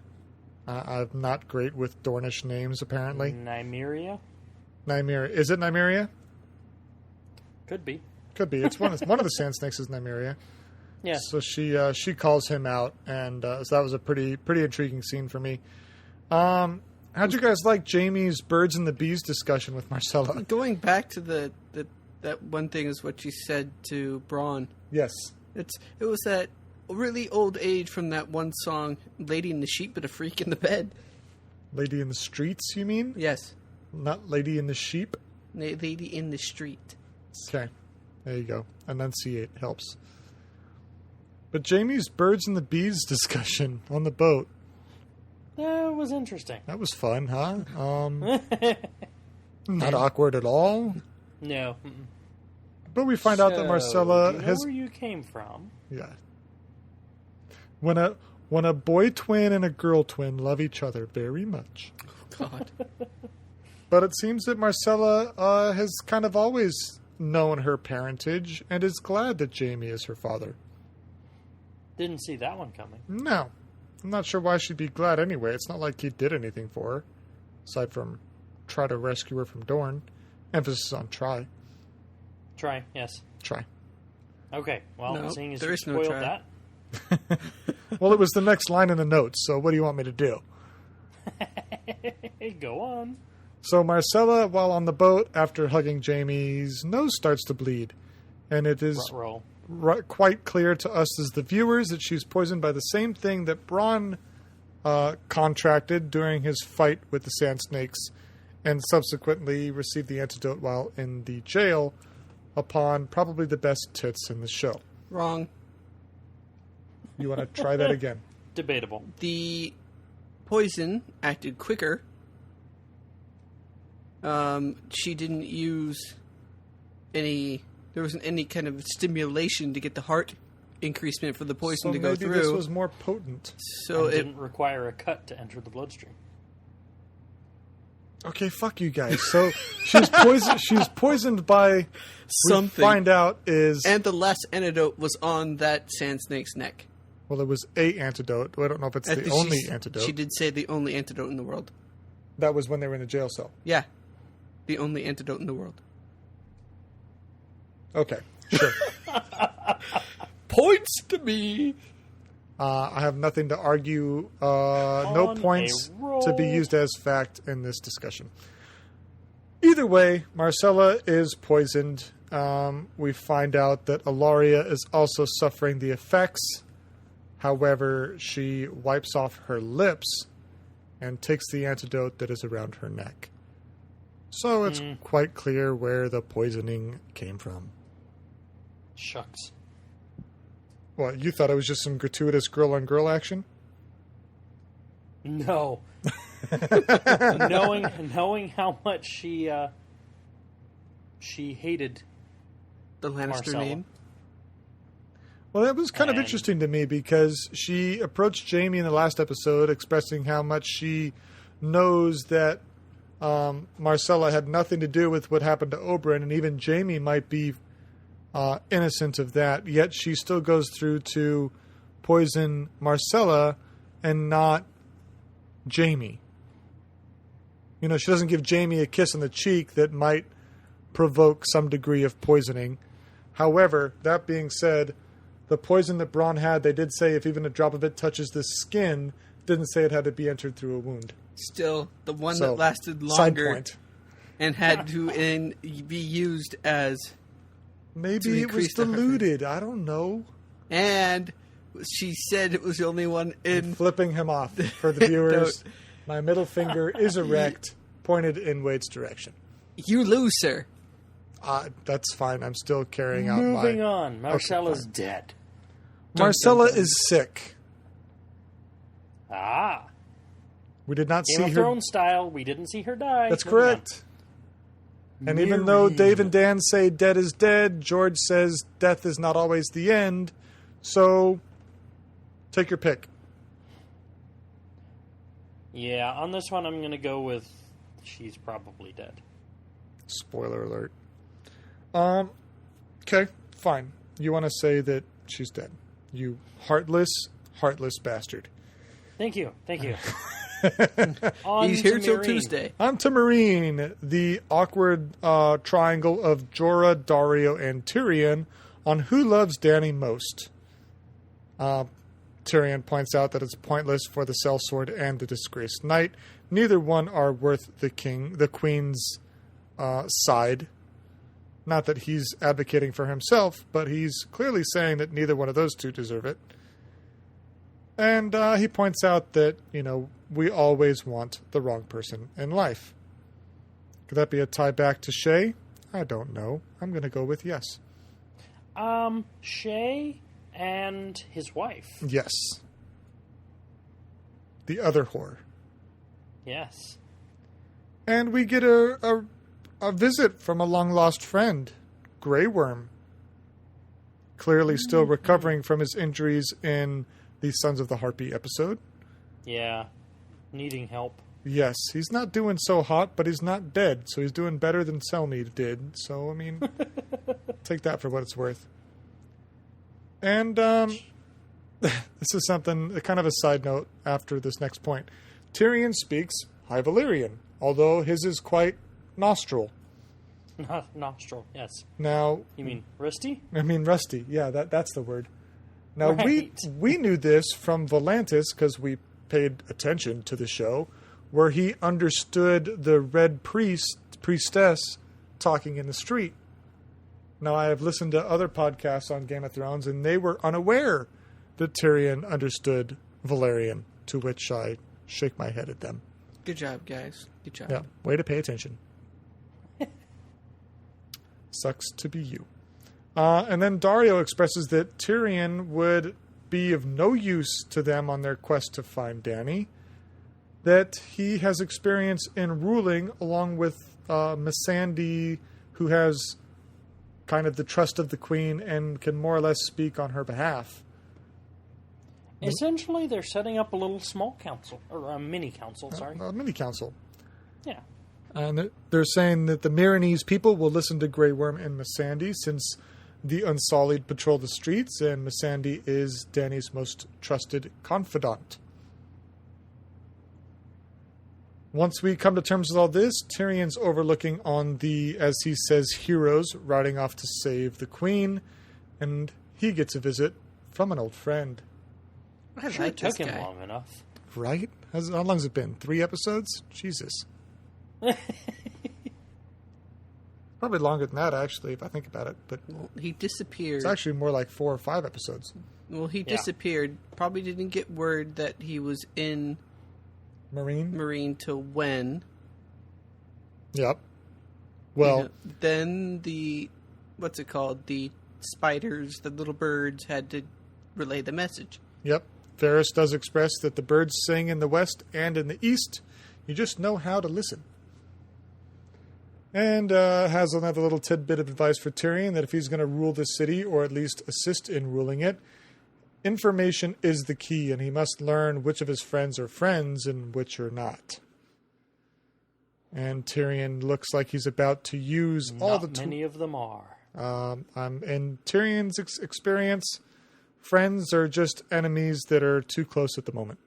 I'm not great with Dornish names, apparently. Nymeria? Nymeria. Is it Nymeria? Could be. Could be. It's one of the Sand Snakes is Nymeria. Yeah. So she calls him out, and so that was a pretty intriguing scene for me. How'd you guys like Jamie's birds and the bees discussion with Marcella? Going back to that one thing is what she said to Braun. Yes. It was that really old age from that one song, "Lady in the Sheep but a Freak in the Bed." Lady in the streets, you mean? Yes. Not Lady in the sheep? Lady in the Street. Okay. There you go. Enunciate helps. But Jamie's birds and the bees discussion on the boat. That was interesting. That was fun, huh? Not awkward at all. No. But we find out that Marcella do you know has... where you came from? Yeah. When a boy twin and a girl twin love each other very much. Oh, God. But it seems that Marcella has kind of always known her parentage and is glad that Jamie is her father. Didn't see that one coming. No. I'm not sure why she'd be glad anyway. It's not like he did anything for her. Aside from try to rescue her from Dorne. Emphasis on try. Try, yes. Try. Okay, well, No, seeing as there you is no spoiled try. that. Well, it was the next line in the notes, so what do you want me to do? Go on. So Marcella, while on the boat, after hugging Jamie's nose starts to bleed. And it is Roll. quite clear to us as the viewers that she's poisoned by the same thing that Bronn contracted during his fight with the Sand Snakes and subsequently received the antidote while in the jail upon probably the best tits in the show. Wrong. You want to try that again? Debatable. The poison acted quicker. She didn't use any... There wasn't any kind of stimulation to get the heart increasement for the poison So to go maybe through. this was more potent. So And it didn't require a cut to enter the bloodstream. Okay, fuck you guys. So she's poisoned. She's poisoned by something. We find out is And the last antidote was on that sand snake's neck. well, it was a antidote. I don't know if it's I the think only she antidote. did say the only antidote in the world. That was when they were in the jail cell. Yeah. The only antidote in the world. Okay, sure. Points to me. I have nothing to argue. No On points a roll. to be used as fact in this discussion. Either way, Marcella is poisoned. We find out that Ilaria is also suffering the effects. However, she wipes off her lips and takes the antidote that is around her neck. So it's quite clear where the poisoning came from. Shucks. What, you thought it was just some gratuitous girl-on-girl action? No. knowing how much she hated The Lannister Marcella. name. Well, that was kind of And- interesting to me because she approached Jamie in the last episode expressing how much she knows that Marcella had nothing to do with what happened to Oberyn, and even Jamie might be innocent of that, yet she still goes through to poison Marcella and not Jamie. You know, she doesn't give Jamie a kiss on the cheek that might provoke some degree of poisoning. However, that being said, the poison that Bronn had, they did say if even a drop of it touches the skin, didn't say it had to be entered through a wound. Still, the one So, that lasted side longer point. and had to be used as... Maybe to it was increase the diluted. I don't know. And she said it was the only one in... Flipping him off for the viewers. My middle finger is erect, pointed in Wade's direction. You lose, sir. That's fine. I'm still carrying out Moving my... on. Marcella's fine. dead. Marcella Dun, dun, dun. is sick. Ah. We did not Game see of her... Thrones style. We didn't see her die. That's Moving on. correct. And even though Dave and Dan say dead is dead, George says death is not always the end. So, take your pick. Yeah, on this one I'm going to go with she's probably dead. Spoiler alert. Okay, fine. You want to say that she's dead. You heartless bastard. Thank you. He's to here till Meereen. Tuesday. On to Marine, the awkward triangle of Jorah, Dario, and Tyrion on who loves Dany most. Tyrion points out that it's pointless for the sellsword and the disgraced knight. Neither one are worth the queen's side. Not that he's advocating for himself, but he's clearly saying that neither one of those two deserve it. And he points out that, we always want the wrong person in life. Could that be a tie back to Shay? I don't know. I'm going to go with yes. Shay and his wife. Yes. The other whore. Yes. And we get a visit from a long-lost friend, Grey Worm. Clearly still recovering from his injuries in the Sons of the Harpy episode. Yeah. Needing help. Yes, he's not doing so hot, but he's not dead, so he's doing better than Selmy did. So, I mean, take that for what it's worth. And this is something, kind of a side note after this next point. Tyrion speaks High Valyrian, although his is quite nostril. Nostril, yes. Now, you mean rusty? I mean rusty. Yeah, that's the word. Now right. we knew this from Volantis because we paid attention to the show, where he understood the red priestess talking in the street. Now I have listened to other podcasts on Game of Thrones, and they were unaware that Tyrion understood Valyrian. To which I shake my head at them. Good job, guys. Good job. Yeah, way to pay attention. Sucks to be you. And then Dario expresses that Tyrion would be of no use to them on their quest to find Dany. That he has experience in ruling along with Missandei, who has kind of the trust of the queen and can more or less speak on her behalf. Essentially, they're setting up a little small council, or a mini council, sorry. A mini council. Yeah. And they're saying that the Myronese people will listen to Grey Worm and Missandei since the Unsullied patrol the streets, and Missandei is Dany's most trusted confidant. Once we come to terms with all this, Tyrion's overlooking on the, as he says, heroes riding off to save the queen, and he gets a visit from an old friend. I Sure like this took him guy. long enough. Right? How long has it been? 3 episodes? Jesus. Probably longer than that, actually, if I think about it. But Well, he disappeared. it's actually more like 4 or 5 episodes. Well, he Yeah. disappeared. Probably didn't get word that he was in Marine? Marine till when. Yep. Well, You know, then the, what's it called? The spiders, the little birds, had to relay the message. yep. Ferris does express that the birds sing in the west and in the east. You just know how to listen. And has another little tidbit of advice for Tyrion that if he's going to rule the city, or at least assist in ruling it, information is the key, and he must learn which of his friends are friends and which are not. And Tyrion looks like he's about to use all the Not many of them are. in Tyrion's experience, friends are just enemies that are too close at the moment.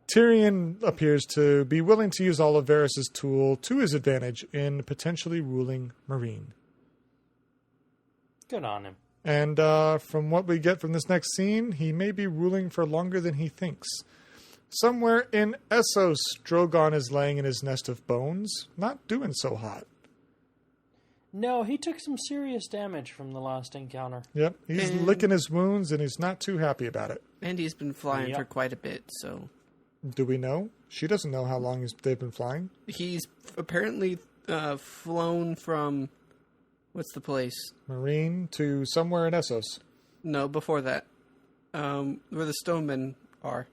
Tyrion appears to be willing to use all of Varys' tool to his advantage in potentially ruling Marine. Good on him. And from what we get from this next scene, he may be ruling for longer than he thinks. Somewhere in Essos, Drogon is laying in his nest of bones, not doing so hot. No, he took some serious damage from the last encounter. Yep, he's licking his wounds, and he's not too happy about it. And he's been flying Yep. for quite a bit, so... Do we know? She doesn't know how long they've been flying. He's apparently flown from... What's the place? Marine to somewhere in Essos. No, before that. Where the stonemen are.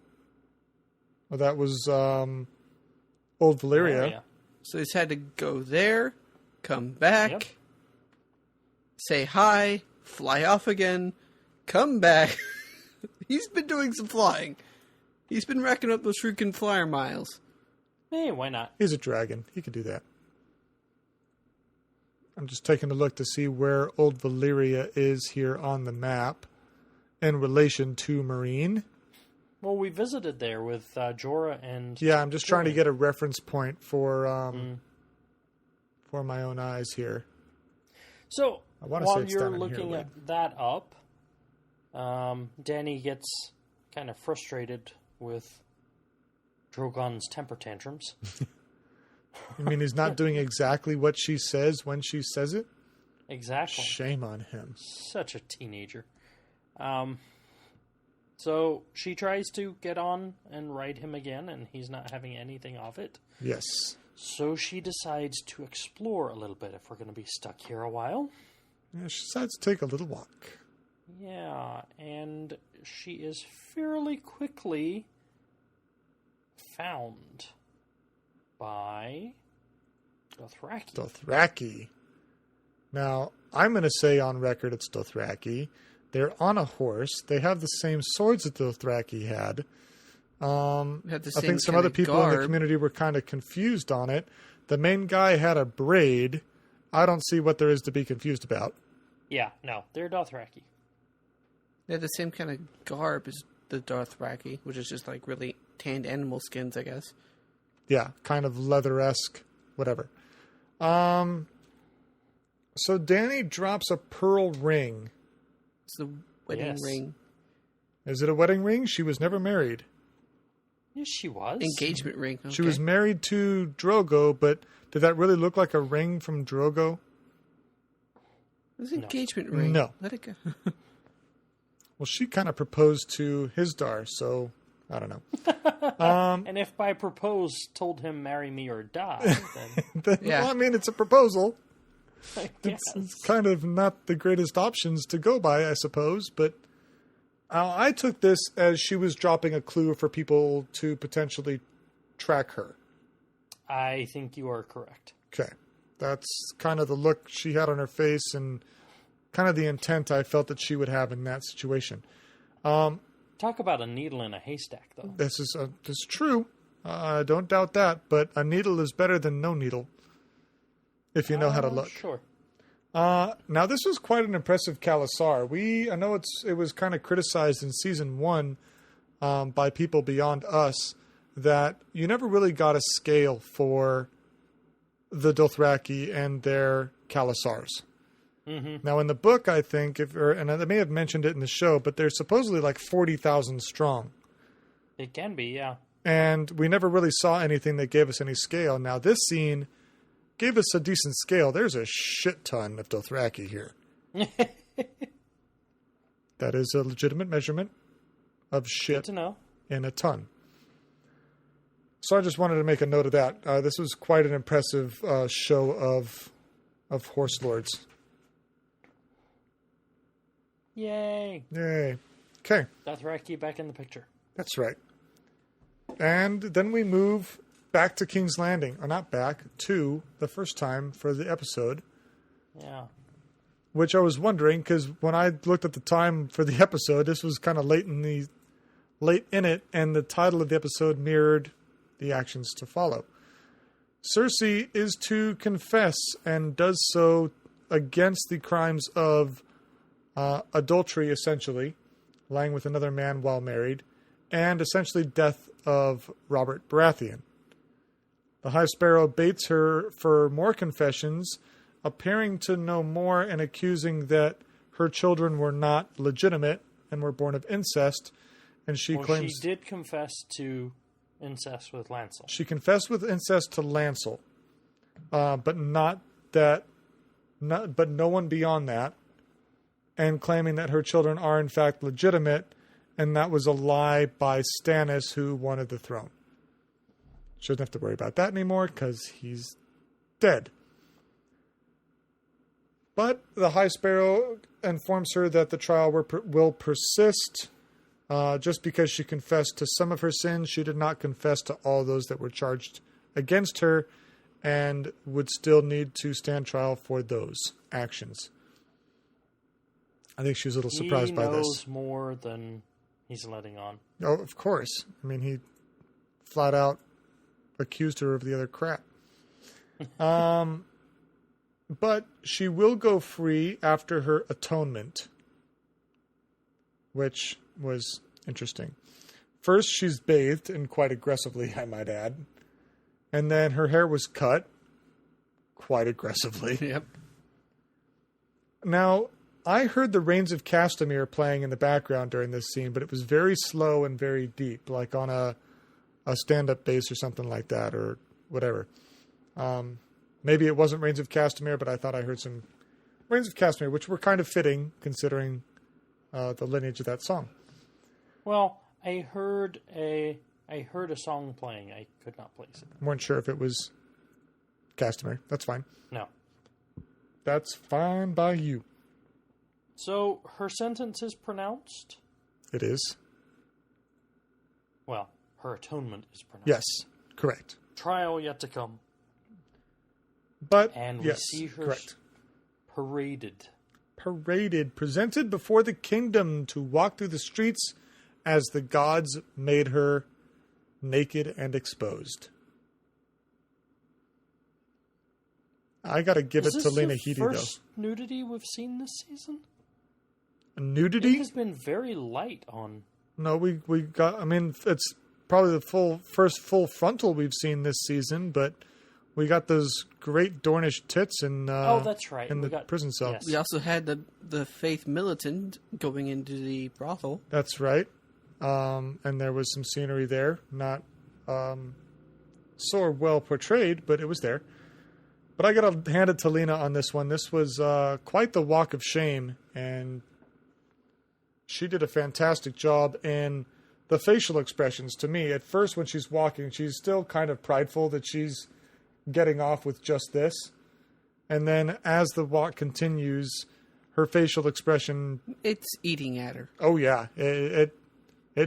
Well, that was Old Valyria. Oh, yeah. So he's had to go there, come back, Yep. say hi, fly off again, come back. He's been doing some flying. He's been racking up those freaking flyer miles. Hey, why not? He's a dragon. He can do that. I'm just taking a look to see where Old Valyria is here on the map in relation to Marine. Well, we visited there with Jorah and... Yeah, I'm just trying to Tyrion. get a reference point for my own eyes here. So, I wanna say while it's you're down in here, looking but- at that up, Danny gets kind of frustrated with Drogon's temper tantrums. You mean he's not doing exactly what she says when she says it? Exactly. Shame on him. Such a teenager. So she tries to get on and ride him again, and he's not having anything of it. Yes. So she decides to explore a little bit if we're going to be stuck here a while. Yeah, she decides to take a little walk. Yeah, and she is fairly quickly found by Dothraki. Dothraki. Now, I'm going to say on record it's Dothraki. They're on a horse. They have the same swords that Dothraki had. I think some other people in the community were kind of confused on it. The main guy had a braid. I don't see what there is to be confused about. Yeah, no, they're Dothraki. They have the same kind of garb as the Dothraki, which is just like really tanned animal skins, I guess. Yeah, kind of leather-esque, whatever. So Danny drops a pearl ring. It's the wedding ring. Is it a wedding ring? She was never married. Yes, she was. Engagement ring. Okay. She was married to Drogo, but did that really look like a ring from Drogo? It was an engagement ring. No. Let it go. Well, she kind of proposed to Hisdar, so I don't know. And if by propose told him marry me or die, then... Well, I mean, it's a proposal. Yes. It's kind of not the greatest options to go by, I suppose, but I took this as she was dropping a clue for people to potentially track her. I think you are correct. Okay. That's kind of the look she had on her face and kind of the intent I felt that she would have in that situation. Talk about a needle in a haystack, though. This is true. I don't doubt that, but a needle is better than no needle. If you know how to look. Sure. Now, this was quite an impressive Khalasar. I know it was kind of criticized in Season 1 by people beyond us that you never really got a scale for the Dothraki and their Khalasars. Mm-hmm. Now, in the book, I think, and I may have mentioned it in the show, but they're supposedly like 40,000 strong. It can be, yeah. And we never really saw anything that gave us any scale. Now, this scene gave us a decent scale. There's a shit ton of Dothraki here. That is a legitimate measurement of shit. Good to know. In a ton. So I just wanted to make a note of that. This was quite an impressive show of horse lords. Yay. Yay. Okay. Dothraki back in the picture. That's right. And then we move back to King's Landing. Or not back, to the first time for the episode. Yeah. Which I was wondering, because when I looked at the time for the episode, this was kind of late in it, and the title of the episode mirrored the actions to follow. Cersei is to confess, and does so against the crimes of adultery, essentially, lying with another man while married, and essentially death of Robert Baratheon. The High Sparrow baits her for more confessions, appearing to know more and accusing that her children were not legitimate and were born of incest, and she claims... she did confess to incest with Lancel. She confessed with incest to Lancel, but no one beyond that, and claiming that her children are in fact legitimate, and that was a lie by Stannis, who wanted the throne. Shouldn't have to worry about that anymore because he's dead. But the High Sparrow informs her that the trial will persist. Just because she confessed to some of her sins, she did not confess to all those that were charged against her, and would still need to stand trial for those actions. I think she was a little surprised by this. He knows more than he's letting on. Oh, of course. I mean, he flat out accused her of the other crap. But she will go free after her atonement, which was interesting. First, she's bathed, and quite aggressively, I might add. And then her hair was cut, quite aggressively. Yep. Now, I heard the Rains of Castamere playing in the background during this scene, but it was very slow and very deep, like on a stand-up bass or something like that, or whatever. Maybe it wasn't Rains of Castamere, but I thought I heard some Rains of Castamere, which were kind of fitting considering the lineage of that song. Well, I heard a song playing. I could not place it. Weren't sure if it was Castamere. That's fine. No. That's fine by you. So her sentence is pronounced? It is. Well, her atonement is pronounced. Yes, correct. Trial yet to come. But And we yes, see her correct. paraded. Presented before the kingdom to walk through the streets as the gods made her naked and exposed. I got to give it to Lena Headey, though. Is this the first nudity we've seen this season? Nudity? It has been very light on... No, we got... I mean, it's probably the first full frontal we've seen this season, but we got those great Dornish tits in, that's right. in the prison cell. Yes. We also had the Faith Militant going into the brothel. That's right. And there was some scenery there. Not so well portrayed, but it was there. But I got to hand it to Lena on this one. This was quite the walk of shame, and she did a fantastic job in the facial expressions to me. At first, when she's walking, she's still kind of prideful that she's getting off with just this. And then as the walk continues, her facial expression... It's eating at her. Oh, yeah. It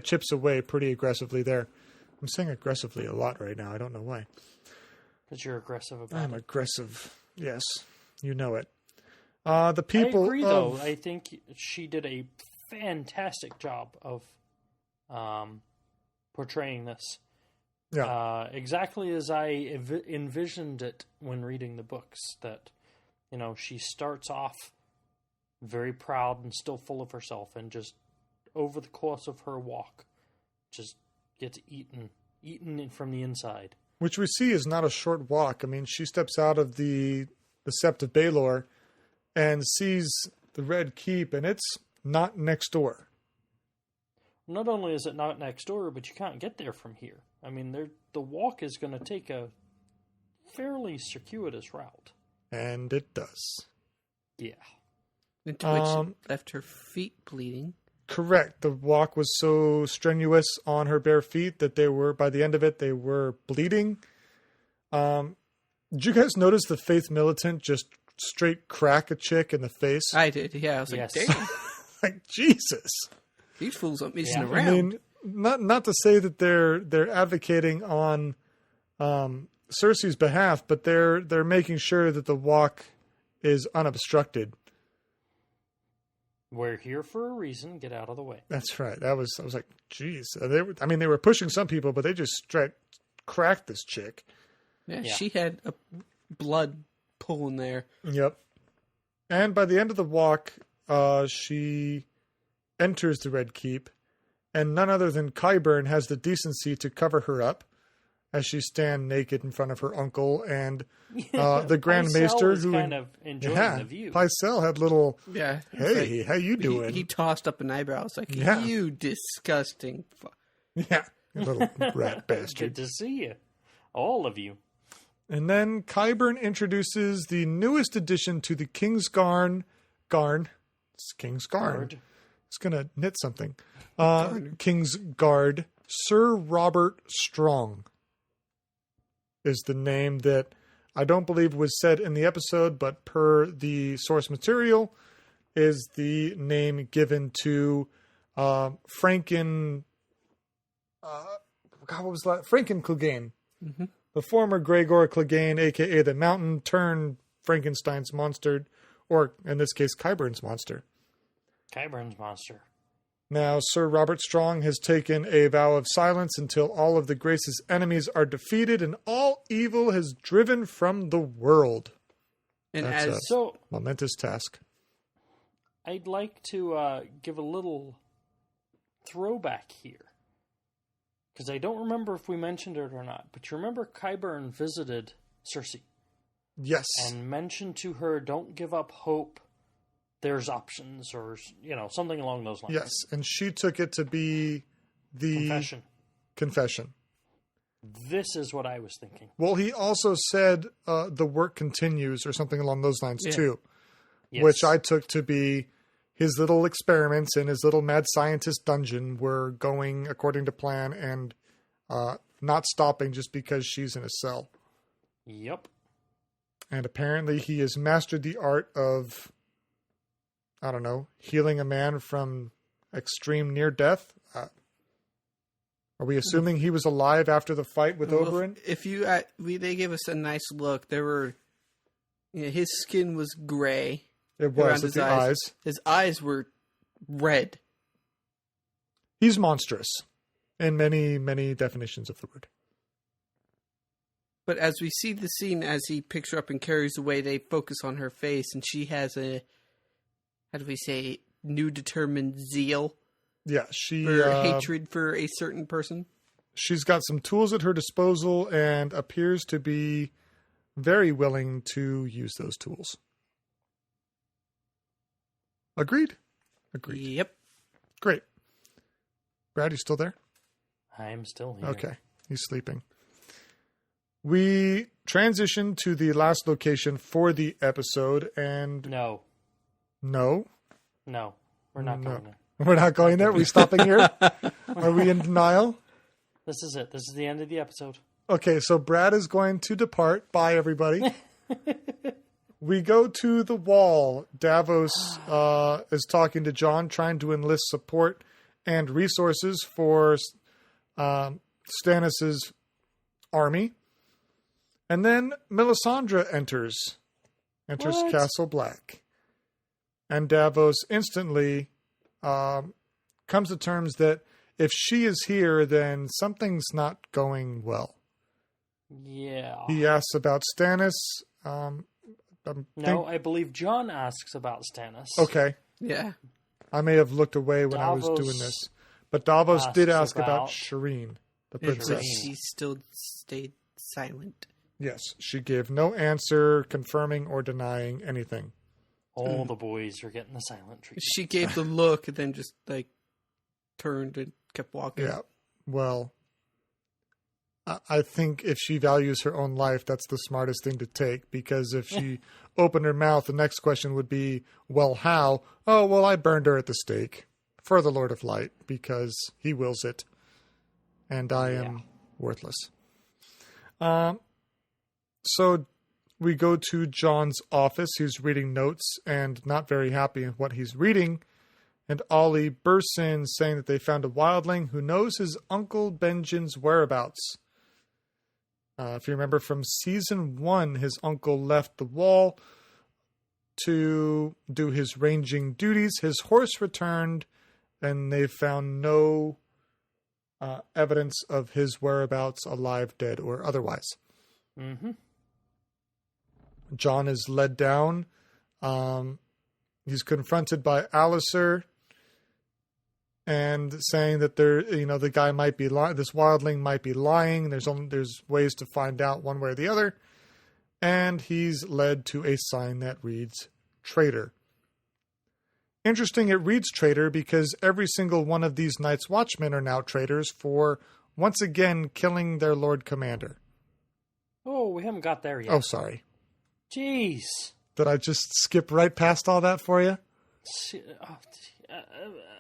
chips away pretty aggressively there. I'm saying aggressively a lot right now. I don't know why. Because you're aggressive about I'm it. aggressive. Yes. You know it. The people I agree, though. I think she did a fantastic job of portraying this. Yeah. Exactly as I envisioned it when reading the books. That, she starts off very proud and still full of herself, and just over the course of her walk, just gets eaten from the inside. Which we see is not a short walk. I mean, she steps out of the Sept of Baelor and sees the Red Keep, and it's not next door. Not only is it not next door, but you can't get there from here. I mean, the walk is going to take a fairly circuitous route. And it does. Yeah. Into which it left her feet bleeding. Correct. The walk was so strenuous on her bare feet that by the end of it, they were bleeding. Did you guys notice the Faith Militant just straight crack a chick in the face? I did, yeah. I was like, damn. Like, Jesus. These fools aren't messing around. I mean, not to say that they're advocating on Cersei's behalf, but they're making sure that the walk is unobstructed. We're here for a reason. Get out of the way. That's right. I was like, geez. They were pushing some people, but they just straight cracked this chick. Yeah, she had a blood pooling there. Yep. And by the end of the walk, she enters the Red Keep, and none other than Qyburn has the decency to cover her up as she stands naked in front of her uncle and the Grand Maester, who kind of enjoying the view. Pycelle had little, yeah. Hey, how you doing? He tossed up an eyebrow. It's like, you disgusting Yeah, you little rat bastard. Good to see you. All of you. And then Qyburn introduces the newest addition to the Kingsguard. It's Kingsguard. It's going to knit something. Kingsguard. Sir Robert Strong is the name that I don't believe was said in the episode, but per the source material is the name given to Franken... what was that? Franken Clegane. Mm-hmm. The former Gregor Clegane, a.k.a. the Mountain, turned Frankenstein's monster, or in this case, Qyburn's monster. Qyburn's monster. Now, Sir Robert Strong has taken a vow of silence until all of the Grace's enemies are defeated and all evil has driven from the world. And That's a momentous task. I'd like to give a little throwback here. Because I don't remember if we mentioned it or not, but you remember Qyburn visited Cersei. Yes. And mentioned to her, don't give up hope. there's options or, something along those lines. Yes, and she took it to be the confession. This is what I was thinking. Well, he also said the work continues or something along those lines too, Yes. which I took to be his little experiments in his little mad scientist dungeon were going according to plan and not stopping just because she's in a cell. Yep. And apparently he has mastered the art of, I don't know, healing a man from extreme near death. Are we assuming he was alive after the fight with Oberyn? If you, they gave us a nice look. There were, his skin was gray. It was at the eyes. His eyes were red. He's monstrous in many, many definitions of the word. But as we see the scene, as he picks her up and carries away, they focus on her face, and she has a, how do we say, new determined zeal. Yeah, she... For hatred for a certain person. She's got some tools at her disposal and appears to be very willing to use those tools. Agreed? Agreed. Yep. Great. Brad, you still there? I'm still here. Okay. He's sleeping. We transition to the last location for the episode and... No. No? No. We're not going there. We're not going there? Are we stopping here? Are we in denial? This is it. This is the end of the episode. Okay, so Brad is going to depart. Bye, everybody. We go to the wall. Davos is talking to Jon, trying to enlist support and resources for Stannis' army. And then Melisandre enters What? Castle Black. And Davos instantly comes to terms that if she is here, then something's not going well. Yeah. He asks about Stannis. I believe Jon asks about Stannis. Okay. Yeah. I may have looked away when I was doing this. But Davos did ask about Shireen, the princess. She still stayed silent. Yes, she gave no answer confirming or denying anything. All the boys are getting the silent treatment. She gave the look and then just turned and kept walking. Yeah. Well, I think if she values her own life, that's the smartest thing to take. Because if she opened her mouth, the next question would be, well, how? Oh, well, I burned her at the stake for the Lord of Light because he wills it. And I am worthless. So we go to Jon's office. He's reading notes and not very happy with what he's reading. And Ollie bursts in saying that they found a wildling who knows his Uncle Benjen's whereabouts. If you remember from season 1, his uncle left the wall to do his ranging duties. His horse returned, and they found no evidence of his whereabouts, alive, dead, or otherwise. Mm-hmm. Jon is led down. He's confronted by Alliser and saying that the guy might be this wildling might be lying. There's ways to find out one way or the other. And he's led to a sign that reads traitor. Interesting, it reads traitor because every single one of these Night's Watchmen are now traitors for once again killing their Lord Commander. Oh, we haven't got there yet. Oh, sorry. Jeez. Did I just skip right past all that for you?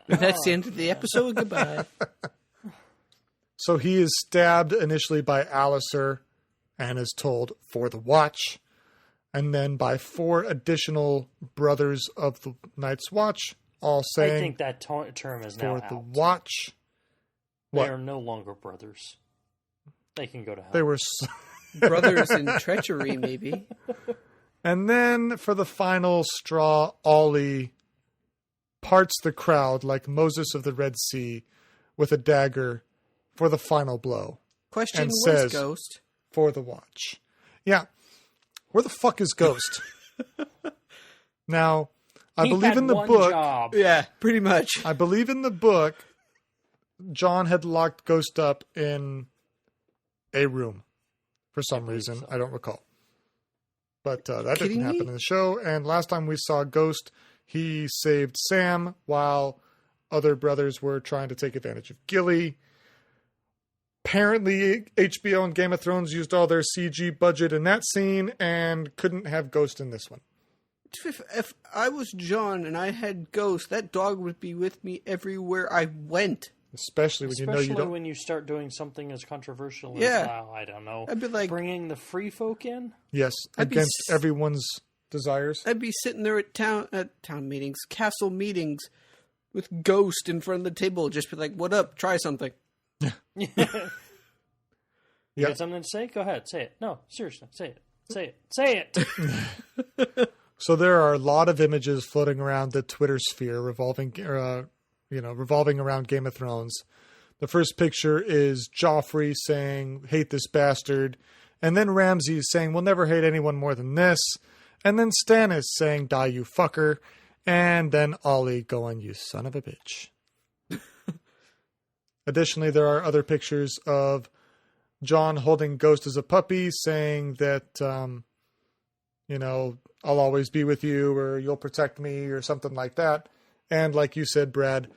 That's the end of the episode. Goodbye. So he is stabbed initially by Alliser and is told for the watch. And then by 4 additional brothers of the Night's Watch, all saying... I think that term is now out. For the watch. They are no longer brothers. They can go to hell. They were... Brothers in treachery, maybe. And then for the final straw, Ollie parts the crowd like Moses of the Red Sea with a dagger for the final blow. Question, and where's says, Ghost? For the watch. Yeah. Where the fuck is Ghost? Now, I believe in the book. Job. Yeah, pretty much. I believe in the book, Jon had locked Ghost up in a room for some reason. So. I don't recall. But that didn't happen in the show. And last time we saw Ghost, he saved Sam while other brothers were trying to take advantage of Gilly. Apparently, HBO and Game of Thrones used all their CG budget in that scene and couldn't have Ghost in this one. If I was John and I had Ghost, that dog would be with me everywhere I went. Especially when you know you don't. When you start doing something as controversial as, I don't know, I'd be like, bringing the free folk in? Yes, against everyone's desires. I'd be sitting there at town meetings, castle meetings, with Ghost in front of the table, just be like, what up, try something. You got something to say? Go ahead, say it. No, seriously, say it. Say it. Say it! So there are a lot of images floating around the Twitter sphere revolving around Game of Thrones. The first picture is Joffrey saying, hate this bastard. And then Ramsay saying, we'll never hate anyone more than this. And then Stannis saying, die you fucker. And then Ollie going, you son of a bitch. Additionally, there are other pictures of Jon holding Ghost as a puppy, saying that, I'll always be with you, or you'll protect me, or something like that. And like you said, Brad,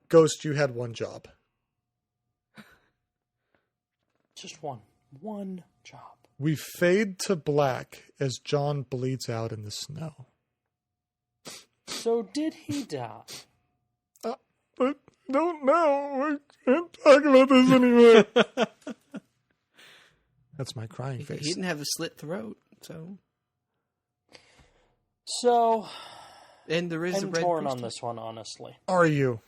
Ghost, you had one job. Just one. One job. We fade to black as Jon bleeds out in the snow. So did he die? I don't know. I can't talk about this anymore. That's my crying face. He didn't have a slit throat, so. And there is I'm a red torn priest. on this one, honestly. Are you?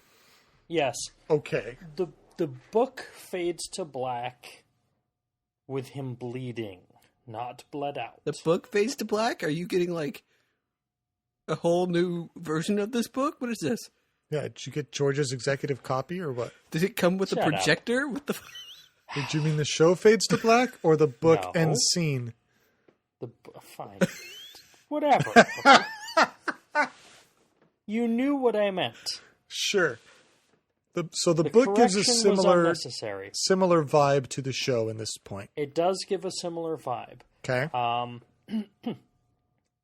Yes. Okay. The book fades to black with him bleeding, not bled out. The book fades to black? Are you getting like a whole new version of this book? What is this? Yeah, did you get George's executive copy or what? Did it come with a projector? Up. What the? Did you mean the show fades to black or the book ends scene? Fine. Whatever. You knew what I meant. Sure. So the book gives a similar vibe to the show in this point. It does give a similar vibe. Okay.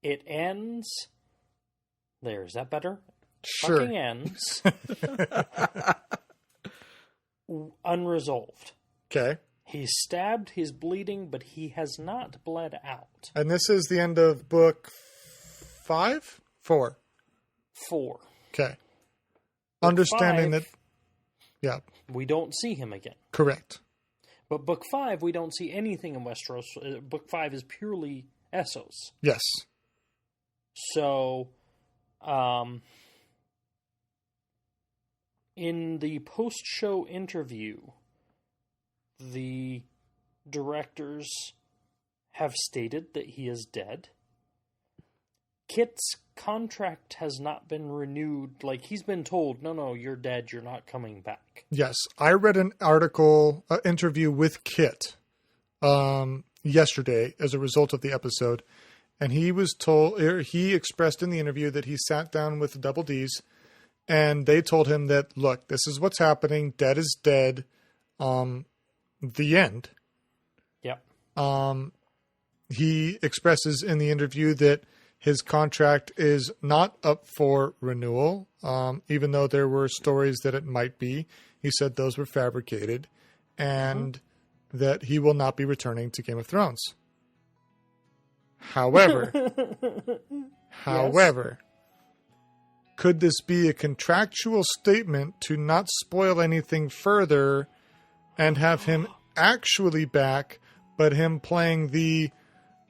It ends. There, is that better? Sure. Fucking ends. Unresolved. Okay. He's stabbed, he's bleeding, but he has not bled out. And this is the end of book 5? 4. 4. Okay. Understanding 5, that... Yeah. We don't see him again. Correct. But book 5, we don't see anything in Westeros. Book 5 is purely Essos. Yes. So, in the post-show interview, the directors have stated that he is dead. Kit's contract has not been renewed. Like, he's been told, no, you're dead, you're not coming back. Yes. I read an interview with Kit yesterday as a result of the episode, and he was told, he expressed in the interview that he sat down with the Double D's, and they told him that, look, this is what's happening, dead is dead, the end. Yep. He expresses in the interview that his contract is not up for renewal, even though there were stories that it might be. He said those were fabricated, and that he will not be returning to Game of Thrones. However, could this be a contractual statement to not spoil anything further and have him actually back, but him playing the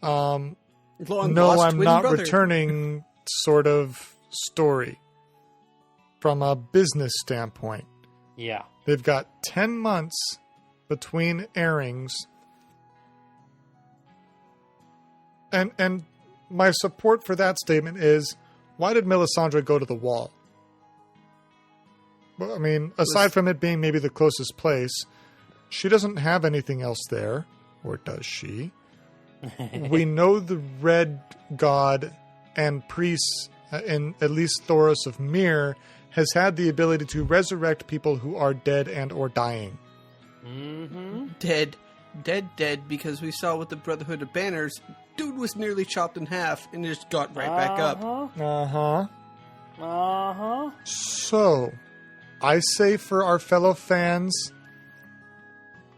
no, I'm not returning sort of story from a business standpoint? Yeah. They've got 10 months between airings. And my support for that statement is, why did Melisandre go to the Wall? Well, I mean, aside from it being maybe the closest place, she doesn't have anything else there. Or does she? We know the Red God and priests, in at least Thoros of Myr, has had the ability to resurrect people who are dead and or dying. Mm-hmm. Dead, because we saw with the Brotherhood of Banners, dude was nearly chopped in half and just got right back up. Uh-huh. Uh-huh. So, I say for our fellow fans,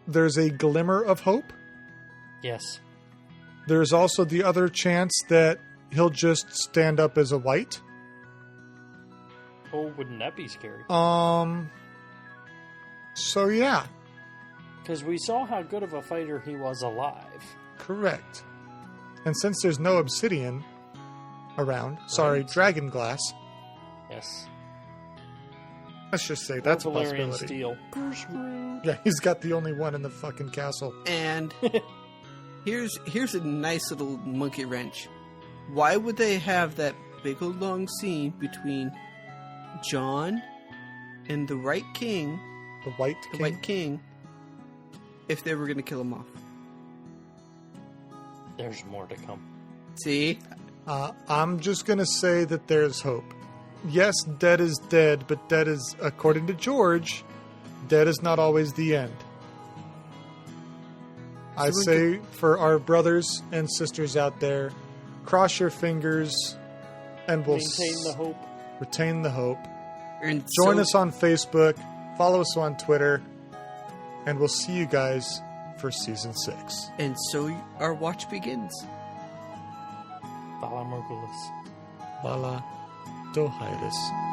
there's a glimmer of hope. Yes. There's also the other chance that he'll just stand up as a white. Oh, wouldn't that be scary? So yeah. Because we saw how good of a fighter he was alive. Correct. And since there's no obsidian around, sorry, dragon glass, Yes. let's just say that's a Valerian possibility. steel. Yeah, he's got the only one in the fucking castle. And here's a nice little monkey wrench. Why would they have that big old long scene between Jon and the White King, The White King? White King, if they were going to kill him off? There's more to come. See? I'm just going to say that there's hope. Yes, dead is dead, but dead is, according to George, dead is not always the end. I say for our brothers and sisters out there, cross your fingers and we'll Maintain the hope. retain the hope. And Join us on Facebook, follow us on Twitter, and we'll see you guys for Season 6. And so our watch begins. Vala Morgulis. Vala Dohidus.